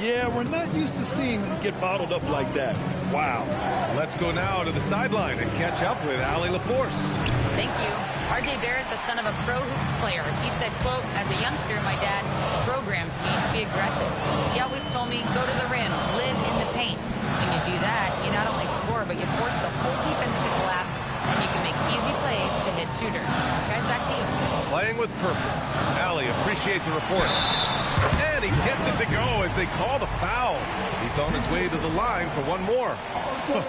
Yeah, we're not used to seeing him get bottled up like that. Wow. Let's go now to the sideline and catch up with Allie LaForce. Thank you. R.J. Barrett, the son of a pro hoops player. He said, quote, as a youngster, my dad programmed me to be aggressive. He always told me, go to the rim, live in the paint. When you do that, you not only score, but you force the whole defense to collapse, and you can make easy plays to hit shooters. Guys, back to you. Playing with purpose. Allie, appreciate the report. And he gets it to go as they call the foul. He's on his way to the line for one more.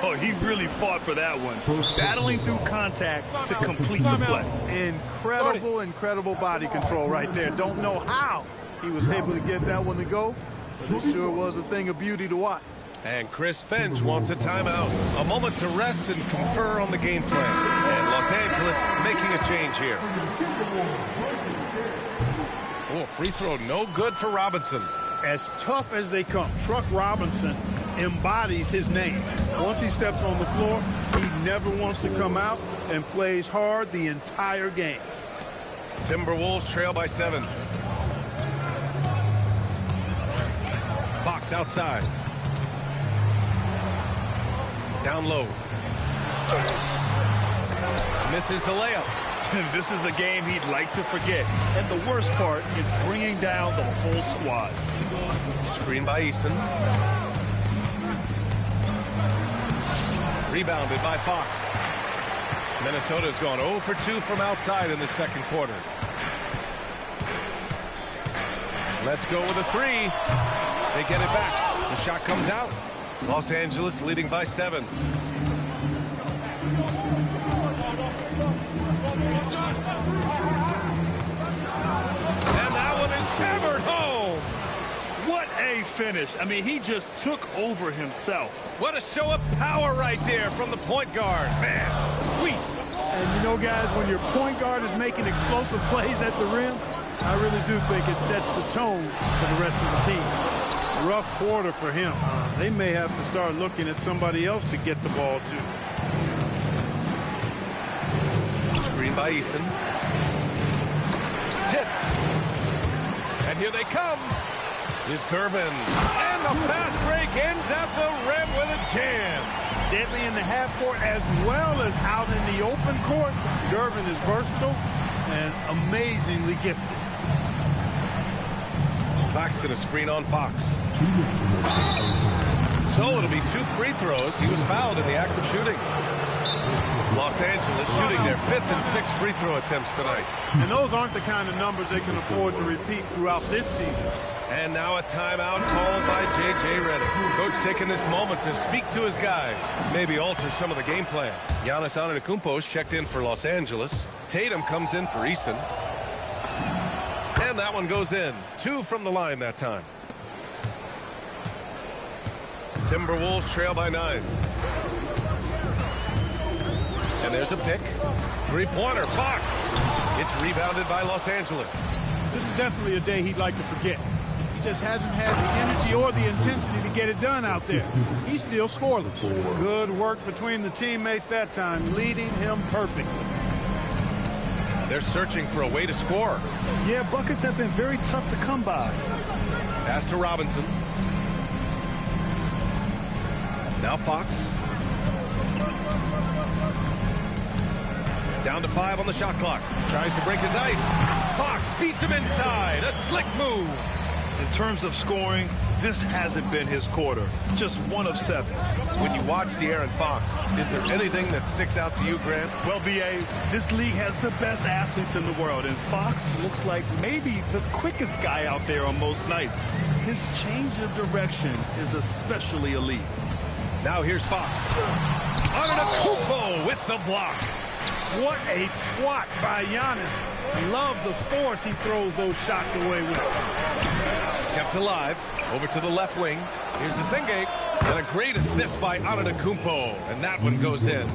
Oh, he really fought for that one. Battling through contact to complete the play. Incredible body control right there. Don't know how he was able to get that one to go, but it sure was a thing of beauty to watch. And Chris Finch wants a timeout. A moment to rest and confer on the game plan. And Los Angeles making a change here. Oh, free throw no good for Robinson. As tough as they come, Truck Robinson embodies his name. Once he steps on the floor, he never wants to come out and plays hard the entire game. Timberwolves trail by 7. Fox outside. Down low. Misses the layup. This is a game he'd like to forget. And the worst part is bringing down the whole squad. Screen by Eason. Rebounded by Fox. Minnesota's gone 0 for 2 from outside in the second quarter. Let's go with a 3. They get it back. The shot comes out. Los Angeles leading by 7. And that one is hammered home. What a finish. I mean, he just took over himself. What a show of power right there from the point guard. Man, sweet. And you know, guys, when your point guard is making explosive plays at the rim, I really do think it sets the tone for the rest of the team. Rough quarter for him. They may have to start looking at somebody else to get the ball to. Screen by Eason. Tipped. And here they come. Is Gervin. And the fast break ends at the rim with a jam. Deadly in the half court as well as out in the open court. Gervin is versatile and amazingly gifted. Claxton a screen on Fox. So it'll be 2 free throws. He was fouled in the act of shooting. Los Angeles shooting their 5th and 6th free throw attempts tonight. And those aren't the kind of numbers they can afford to repeat throughout this season. And now a timeout called by J.J. Redick. Coach taking this moment to speak to his guys. Maybe alter some of the game plan. Giannis Antetokounmpo checked in for Los Angeles. Tatum comes in for Eason. And that one goes in. 2 from the line that time. Timberwolves trail by 9. And there's a pick. 3-pointer, Fox. It's rebounded by Los Angeles. This is definitely a day he'd like to forget. He just hasn't had the energy or the intensity to get it done out there. He's still scoreless. Good work between the teammates that time, leading him perfectly. They're searching for a way to score. Yeah, buckets have been very tough to come by. Pass to Robinson. Now Fox. Down to 5 on the shot clock. Tries to break his ice. Fox beats him inside. A slick move. In terms of scoring, this hasn't been his quarter. Just 1 of 7. When you watch De'Aaron Fox, is there anything that sticks out to you, Grant? Well, B.A., this league has the best athletes in the world, and Fox looks like maybe the quickest guy out there on most nights. His change of direction is especially elite. Now here's Fox. Antetokounmpo with the block. What a swat by Giannis. Love the force he throws those shots away with. Kept alive. Over to the left wing. Here's Senge. And a great assist by Antetokounmpo. And that one goes in.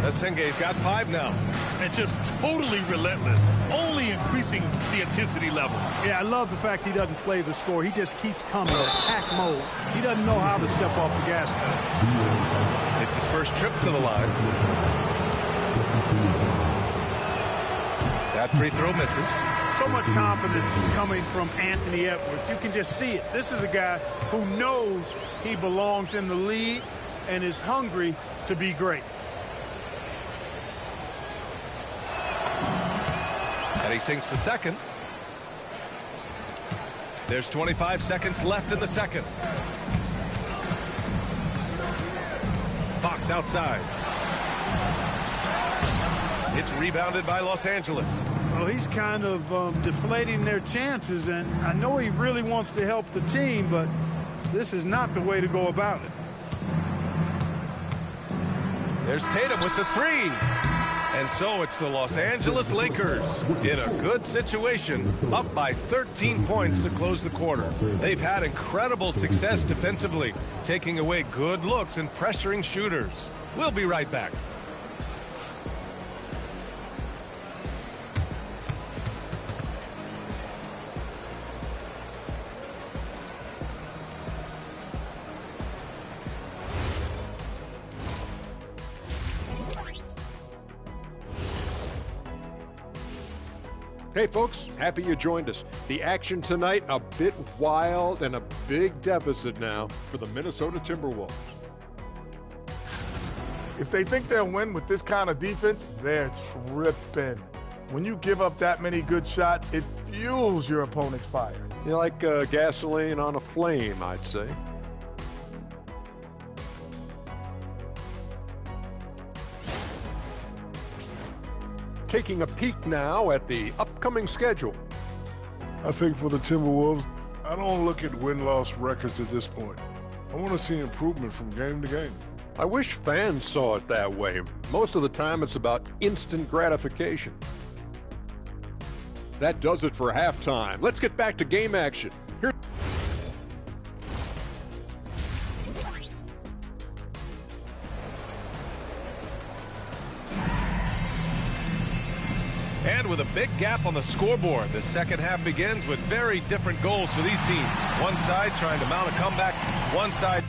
Senge's got 5 now. And just totally relentless. Only increasing the intensity level. Yeah, I love the fact he doesn't play the score. He just keeps coming. Attack mode. He doesn't know how to step off the gas pedal. It's his first trip to the line. That free throw misses. So much confidence coming from Anthony Edwards. You can just see it. This is a guy who knows he belongs in the league and is hungry to be great. And he sinks the second. There's 25 seconds left in the second. Fox outside. It's rebounded by Los Angeles. Well, he's kind of deflating their chances, and I know he really wants to help the team, but this is not the way to go about it. There's Tatum with the 3. And so it's the Los Angeles Lakers in a good situation, up by 13 points to close the quarter. They've had incredible success defensively, taking away good looks and pressuring shooters. We'll be right back. Hey folks, happy you joined us. The action tonight, a bit wild and a big deficit now for the Minnesota Timberwolves. If they think they'll win with this kind of defense, they're tripping. When you give up that many good shots, it fuels your opponent's fire. You like gasoline on a flame, I'd say. Taking a peek now at the upcoming schedule. I think for the Timberwolves, I don't look at win-loss records at this point. I want to see improvement from game to game. I wish fans saw it that way. Most of the time it's about instant gratification. That does it for halftime. Let's get back to game action. Here. And with a big gap on the scoreboard, the second half begins with very different goals for these teams. One side trying to mount a comeback, one side...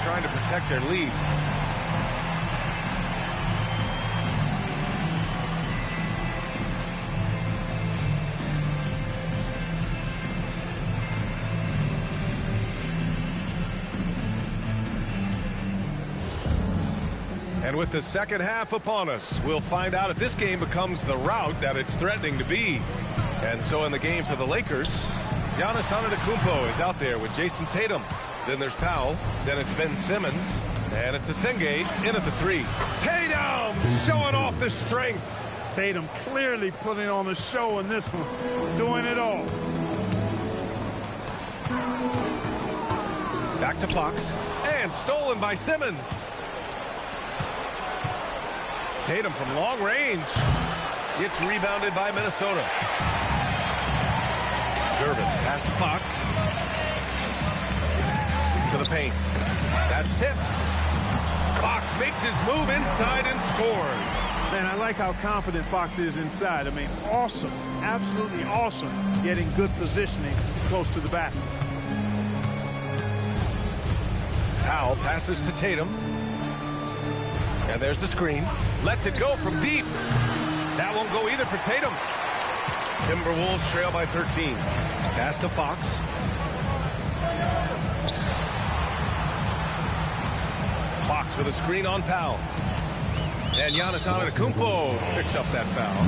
trying to protect their lead. And with the second half upon us, we'll find out if this game becomes the rout that it's threatening to be. And so in the game for the Lakers, Giannis Antetokounmpo is out there with Jason Tatum. Then there's Powell, then it's Ben Simmons, and it's Senge in at the three. Tatum showing off the strength. Tatum clearly putting on a show in this one, doing it all. Back to Fox, and stolen by Simmons. Tatum from long range. It's rebounded by Minnesota. Durbin pass to Fox. To the paint. That's tipped. Fox makes his move inside and scores. Man, I like how confident Fox is inside. I mean, awesome. Absolutely awesome. Getting good positioning close to the basket. Powell passes to Tatum. And there's the screen. Lets it go from deep. That won't go either for Tatum. Timberwolves trail by 13. Pass to Fox. Fox with a screen on Powell. And Giannis Antetokounmpo picks up that foul.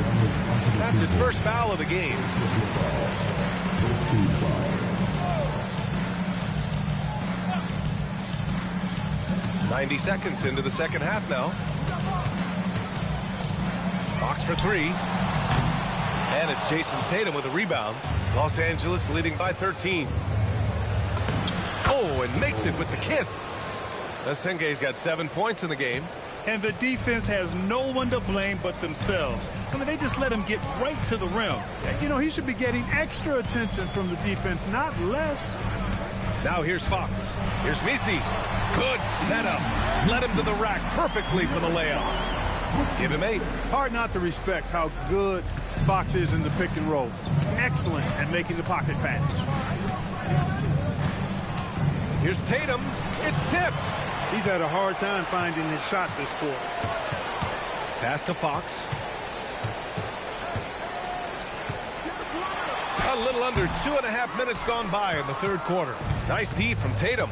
That's his first foul of the game. "90 seconds into the second half now. Fox for three. And it's Jason Tatum with a rebound. Los Angeles leading by 13. Oh, and makes it with the kiss. Senge's got 7 points in the game. And the defense has no one to blame but themselves. I mean, they just let him get right to the rim. You know, he should be getting extra attention from the defense, not less. Now here's Fox. Here's Misi. Good setup. Led him to the rack perfectly for the layup. Give him 8. Hard not to respect how good Fox is in the pick and roll. Excellent at making the pocket pass. Here's Tatum. It's tipped. He's had a hard time finding his shot this quarter. Pass to Fox. A little under 2.5 minutes gone by in the third quarter. Nice D from Tatum.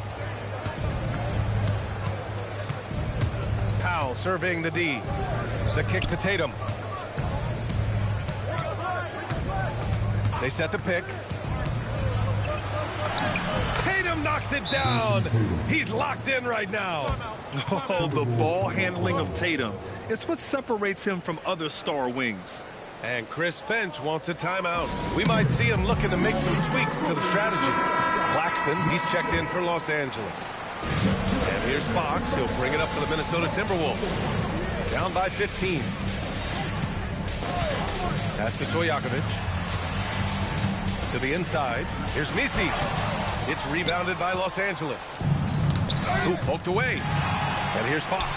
Powell surveying the D. The kick to Tatum. They set the pick. Tatum knocks it down. He's locked in right now. Oh, the ball handling of Tatum. It's what separates him from other star wings. And Chris Finch wants a timeout. We might see him looking to make some tweaks to the strategy. Claxton, he's checked in for Los Angeles. And here's Fox. He'll bring it up for the Minnesota Timberwolves. Down by 15. Pass to Stojakovic. To the inside. Here's Misi. It's rebounded by Los Angeles. Ooh, poked away. And here's Fox.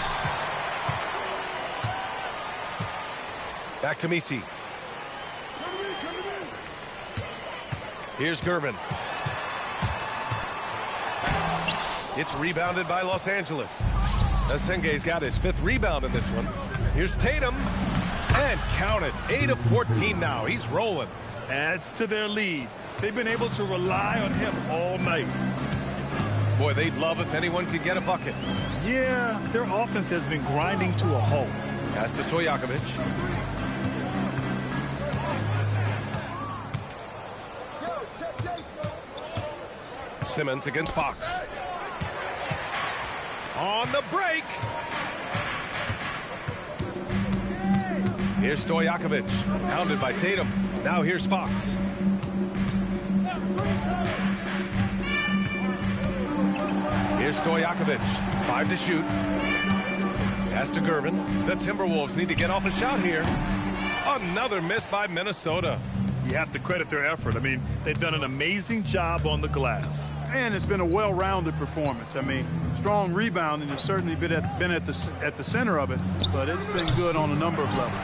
Back to Misi. Here's Gervin. It's rebounded by Los Angeles. Asenge's got his 5th rebound in this one. Here's Tatum. And count it. 8 of 14 now. He's rolling. Adds to their lead. They've been able to rely on him all night. Boy, they'd love if anyone could get a bucket. Yeah, their offense has been grinding to a halt. Pass to Stojakovic. Simmons against Fox. On the break. Here's Stojakovic. Pounded by Tatum. Now here's Fox. Here's Stojakovic. 5 to shoot. Pass to Gervin. The Timberwolves need to get off a shot here. Another miss by Minnesota. You have to credit their effort. I mean, they've done an amazing job on the glass. And it's been a well-rounded performance. I mean, strong rebounding has certainly been at the center of it, but it's been good on a number of levels.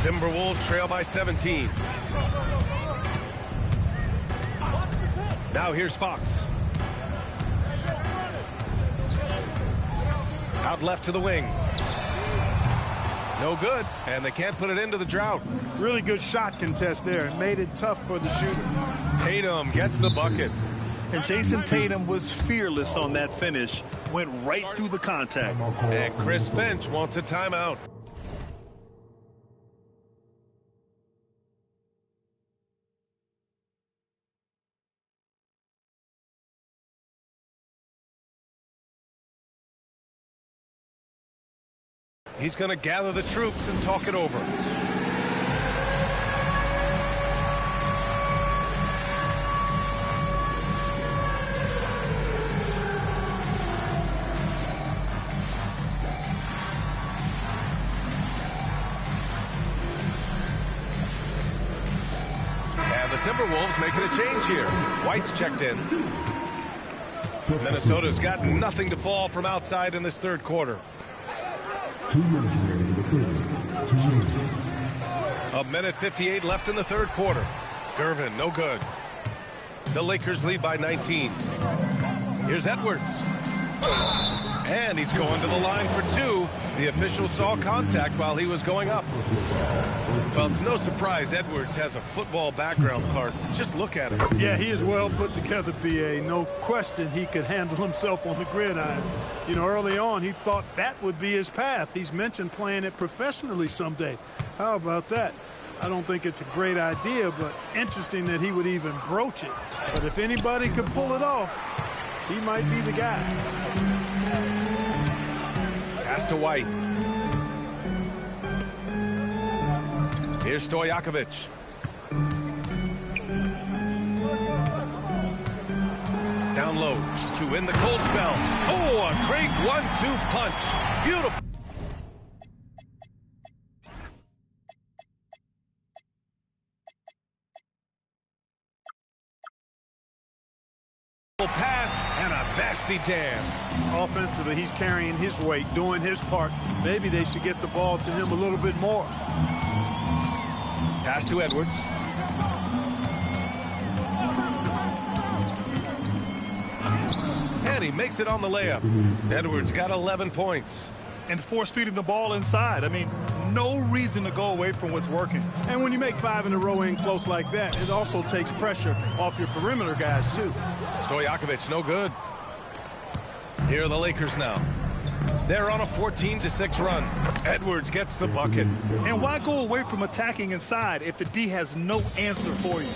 Timberwolves trail by 17. Now here's Fox. Out left to the wing. No good, and they can't put it into the drought. Really good shot contest there. It made it tough for the shooter. Tatum gets the bucket. And Jason Tatum was fearless on that finish. Went right through the contact. And Chris Finch wants a timeout. He's going to gather the troops and talk it over. And the Timberwolves making a change here. White's checked in. Minnesota's got nothing to fall from outside in this third quarter. 2 minutes remaining in the third. 2 minutes. A minute 58 left in the third quarter. Gervin, no good. The Lakers lead by 19. Here's Edwards. And he's going to the line for 2. The official saw contact while he was going up. Well, it's no surprise Edwards has a football background, Clark. Just look at him. Yeah, he is well put together, B.A. No question he could handle himself on the gridiron. You know, early on, he thought that would be his path. He's mentioned playing it professionally someday. How about that? I don't think it's a great idea, but interesting that he would even broach it. But if anybody could pull it off, he might be the guy. Pass to White. Here's Stojakovic. Down low to win the cold spell. Oh, a great 1-2 punch. Beautiful. Pass and a nasty jam. Offensively, he's carrying his weight, doing his part. Maybe they should get the ball to him a little bit more. Pass to Edwards. And he makes it on the layup. Edwards got 11 points. And force feeding the ball inside. I mean, no reason to go away from what's working. And when you make 5 in a row in close like that, it also takes pressure off your perimeter guys, too. Stojakovic, no good. Here are the Lakers now. They're on a 14-6 run. Edwards gets the bucket. And why go away from attacking inside if the D has no answer for you?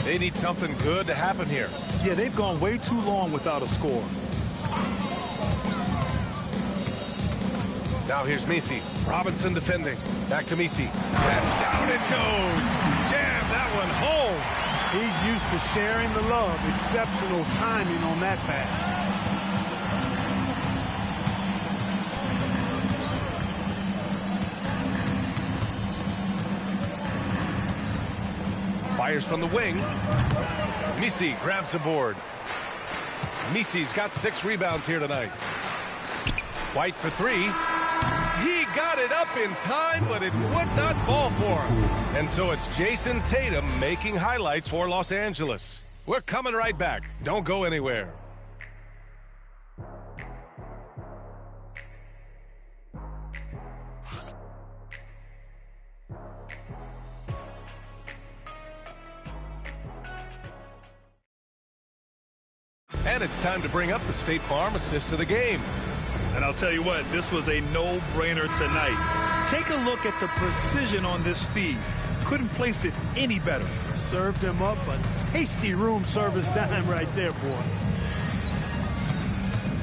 They need something good to happen here. Yeah, they've gone way too long without a score. Now here's Misi. Robinson defending. Back to Misi. And down it goes. Jam that one home. He's used to sharing the love. Exceptional timing on that pass. Fires from the wing. Misi grabs the board. Misi's got 6 rebounds here tonight. White for 3. He got it up in time, but it would not fall for him. And so it's Jason Tatum making highlights for Los Angeles. We're coming right back. Don't go anywhere. And it's time to bring up the State Farm assist to the game. And I'll tell you what, this was a no-brainer tonight. Take a look at the precision on this feed. Couldn't place it any better. Served him up a tasty room service dime right there, boy.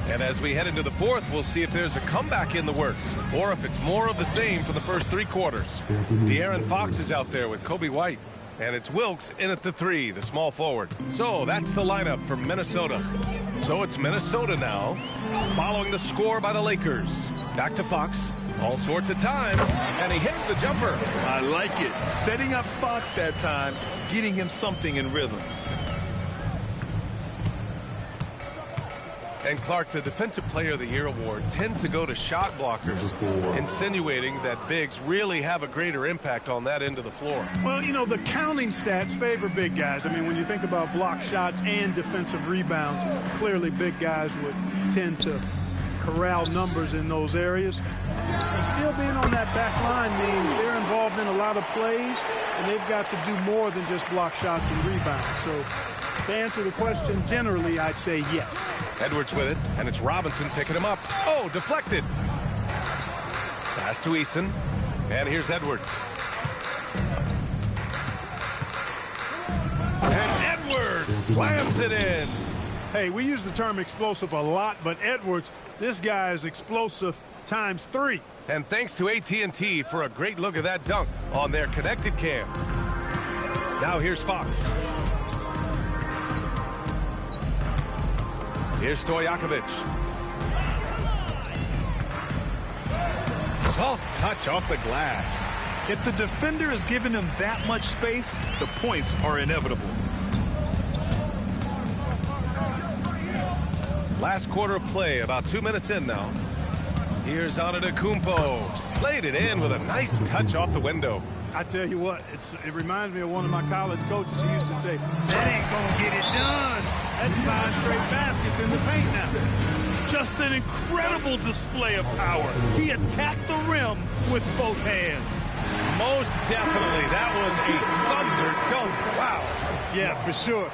And as we head into the fourth, we'll see if there's a comeback in the works or if it's more of the same for the first 3 quarters. De'Aaron Fox is out there with Kobe White. And it's Wilkes in at the 3, the small forward. So that's the lineup for Minnesota. So it's Minnesota now, following the score by the Lakers. Back to Fox. All sorts of time, and he hits the jumper. I like it. Setting up Fox that time, getting him something in rhythm. And Clark, the Defensive Player of the Year award tends to go to shot blockers, insinuating that bigs really have a greater impact on that end of the floor. Well, you know, the counting stats favor big guys. I mean, when you think about block shots and defensive rebounds, clearly big guys would tend to corral numbers in those areas. And still being on that back line means they're involved in a lot of plays, and they've got to do more than just block shots and rebounds. So to answer the question, generally, I'd say yes. Edwards with it, and it's Robinson picking him up. Oh, deflected. Pass to Eason, and here's Edwards. And Edwards slams it in. Hey, we use the term explosive a lot, but Edwards, this guy is explosive times 3. And thanks to AT&T for a great look at that dunk on their connected cam. Now here's Fox. Here's Stojakovic. Soft touch off the glass. If the defender is giving him that much space, the points are inevitable. Last quarter of play, about 2 minutes in now. Here's Antetokounmpo. Played it in with a nice touch off the window. I tell you what, it reminds me of one of my college coaches who used to say, that ain't gonna get it done. That's 5 straight baskets in the paint now. Just an incredible display of power. He attacked the rim with both hands. Most definitely. That was a thunder dunk. Wow. Yeah, for sure.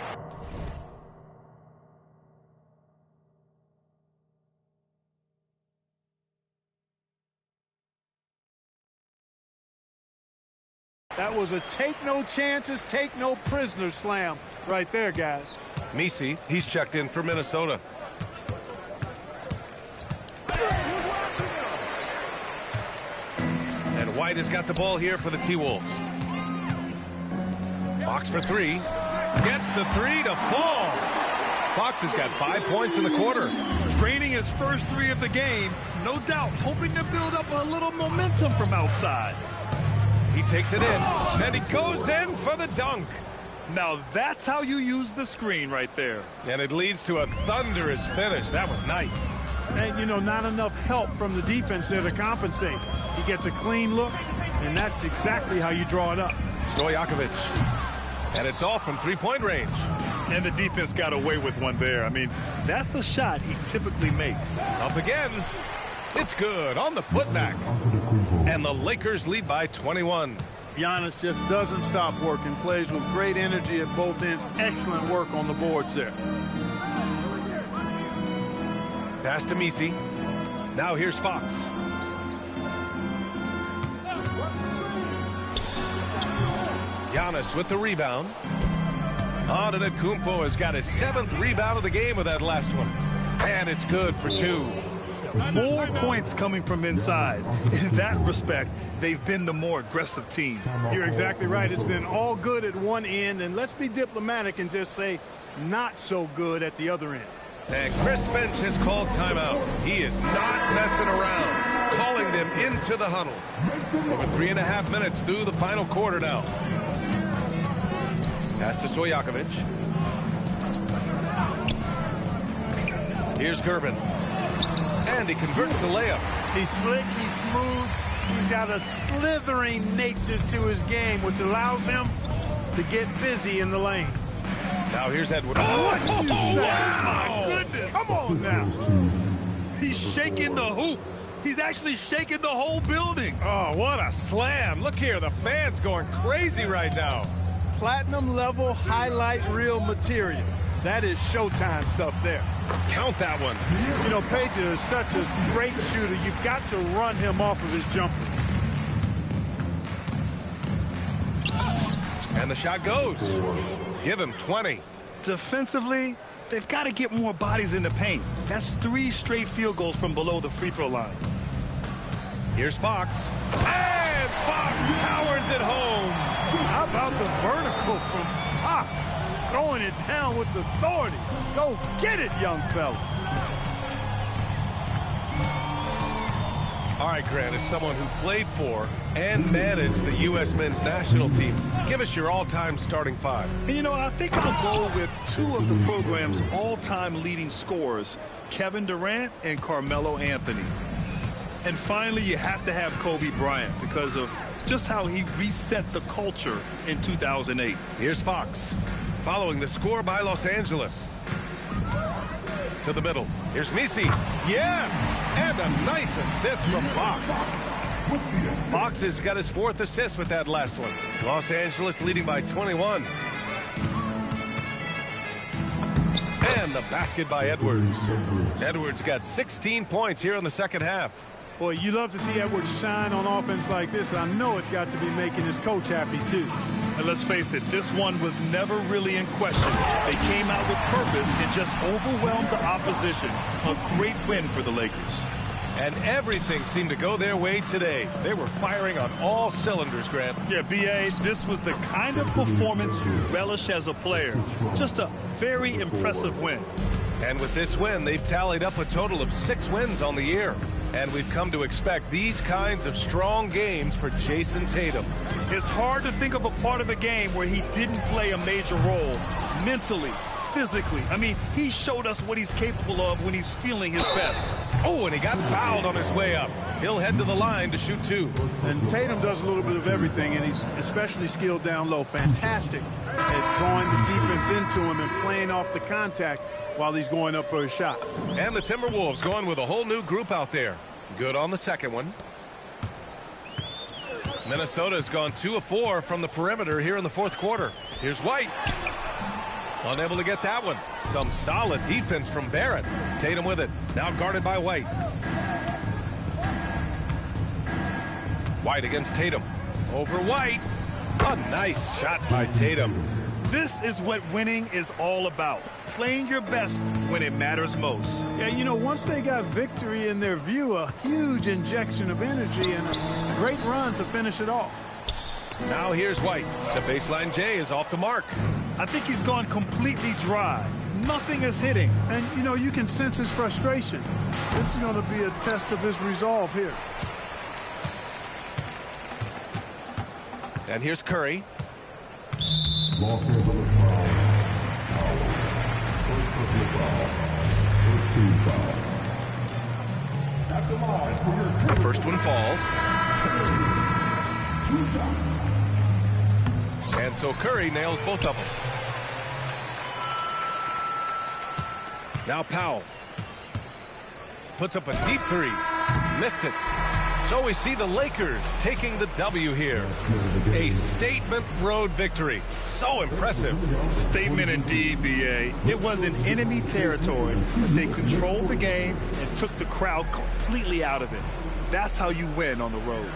That was a take no chances, take no prisoners slam right there, guys. Misi, he's checked in for Minnesota. And White has got the ball here for the T-Wolves. Fox for 3. Gets the 3 to fall. Fox has got 5 points in the quarter. Draining his first 3 of the game, no doubt hoping to build up a little momentum from outside. He takes it in, and he goes in for the dunk. Now that's how you use the screen right there. And it leads to a thunderous finish. That was nice. And, you know, not enough help from the defense there to compensate. He gets a clean look, and that's exactly how you draw it up. Stojakovic. And it's off from 3-point range. And the defense got away with one there. I mean, that's a shot he typically makes. Up again. It's good on the putback. And the Lakers lead by 21. Giannis just doesn't stop working. Plays with great energy at both ends. Excellent work on the boards there. Pass to Messi. Now here's Fox. Giannis with the rebound. Antetokounmpo has got his 7th rebound of the game with that last one. And it's good for 2. More points coming from inside. In that respect, they've been the more aggressive team. You're exactly right. It's been all good at one end, and let's be diplomatic and just say not so good at the other end. And Chris Finch has called timeout. He is not messing around, calling them into the huddle. Over 3.5 minutes through the final quarter now. Pass to Stojakovic. Here's Gervin. And he converts the layup. He's slick, he's smooth, he's got a slithering nature to his game, which allows him to get busy in the lane. Now here's Edwards. What you say? My goodness. Come on now. He's shaking the hoop. He's actually shaking the whole building. Oh, what a slam. Look here, the fans going crazy right now. Platinum level highlight reel material. That is Showtime stuff there. Count that one. You know, Page is such a great shooter. You've got to run him off of his jumper. And the shot goes. Give him 20. Defensively, they've got to get more bodies in the paint. That's 3 straight field goals from below the free throw line. Here's Fox. And Fox powers it home. How about the vertical from Fox? Throwing it down with authority. Go get it, young fella. All right, Grant, as someone who played for and managed the U.S. men's national team, give us your all-time starting 5. And, you know, I think I'll go with 2 of the program's all-time leading scorers, Kevin Durant and Carmelo Anthony. And finally, you have to have Kobe Bryant because of just how he reset the culture in 2008. Here's Fox. Following the score by Los Angeles. To the middle. Here's Messi. Yes! And a nice assist from Fox. Fox has got his 4th assist with that last one. Los Angeles leading by 21. And the basket by Edwards. Edwards got 16 points here in the second half. Boy, you love to see Edwards shine on offense like this. I know it's got to be making his coach happy, too. And let's face it, this one was never really in question. They came out with purpose and just overwhelmed the opposition. A great win for the Lakers. And everything seemed to go their way today. They were firing on all cylinders, Grant. Yeah, B.A., this was the kind of performance you relish as a player. Just a very impressive win. And with this win, they've tallied up a total of 6 wins on the year. And we've come to expect these kinds of strong games for Jason Tatum. It's hard to think of a part of a game where he didn't play a major role mentally, physically. I mean, he showed us what he's capable of when he's feeling his best. Oh, and he got fouled on his way up. He'll head to the line to shoot 2. And Tatum does a little bit of everything, and he's especially skilled down low. Fantastic at drawing the defense into him and playing off the contact while he's going up for a shot. And the Timberwolves going with a whole new group out there. Good on the second one. Minnesota's gone 2 of 4 from the perimeter here in the 4th quarter. Here's White. Unable to get that one. Some solid defense from Barrett. Tatum with it. Now guarded by White. White against Tatum. Over White. A nice shot by Tatum. This is what winning is all about. Playing your best when it matters most. Yeah, you know, once they got victory in their view, a huge injection of energy and a great run to finish it off. Now here's White. The baseline J is off the mark. I think he's gone completely dry. Nothing is hitting. And, you know, you can sense his frustration. This is going to be a test of his resolve here. And here's Curry. Los Angeles foul. First personal foul. First team foul. At the line for your team. The first one falls. And so Curry nails both of them. Now Powell puts up a deep 3. Missed it. So we see the Lakers taking the W here. A statement road victory. So impressive. Statement indeed, B.A. It was in enemy territory, but they controlled the game and took the crowd completely out of it. That's how you win on the road.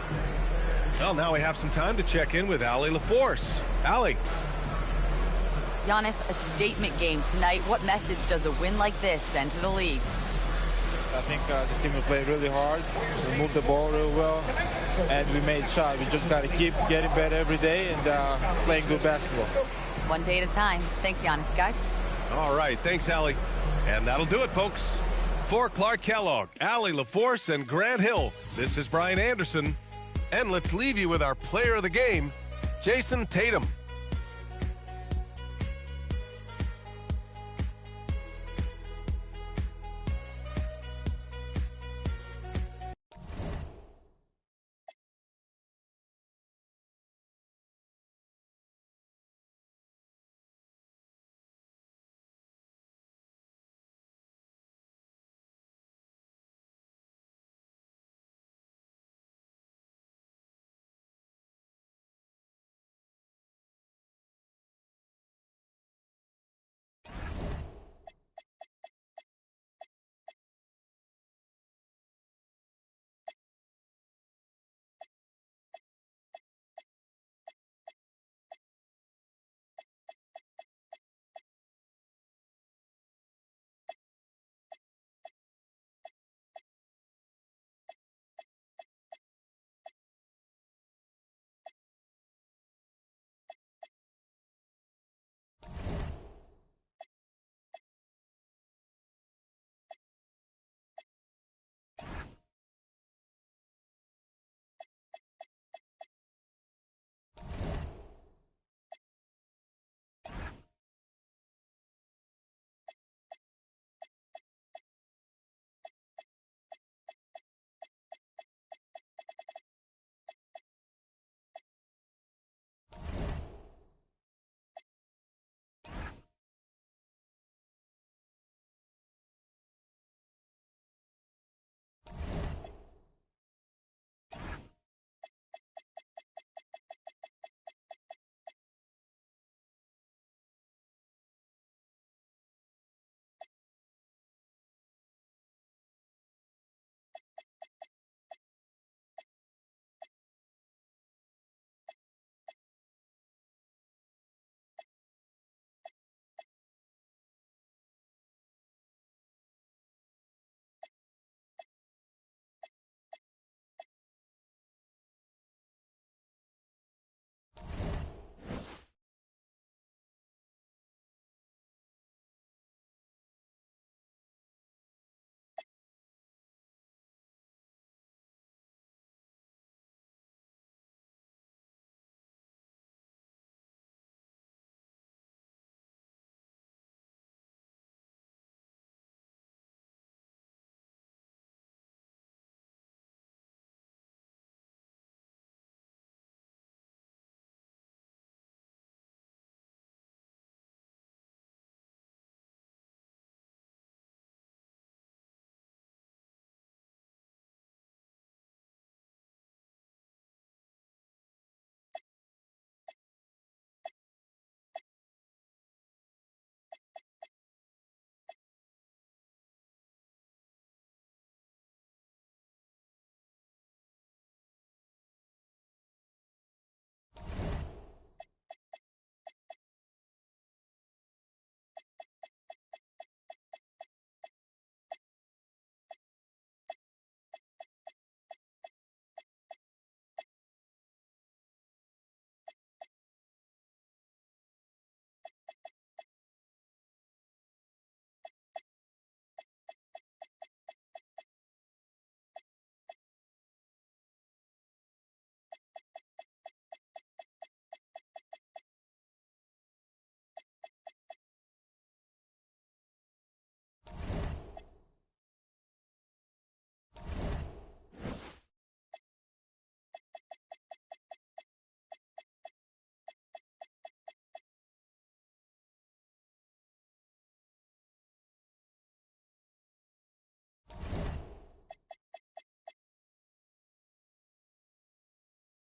Well, now we have some time to check in with Allie LaForce. Allie. Giannis, a statement game tonight. What message does a win like this send to the league? I think the team will play really hard. We moved the ball real well, and we made shots. We just got to keep getting better every day and playing good basketball. One day at a time. Thanks, Giannis, guys. All right. Thanks, Allie. And that'll do it, folks. For Clark Kellogg, Allie LaForce, and Grant Hill, this is Brian Anderson. And let's leave you with our player of the game, Jason Tatum.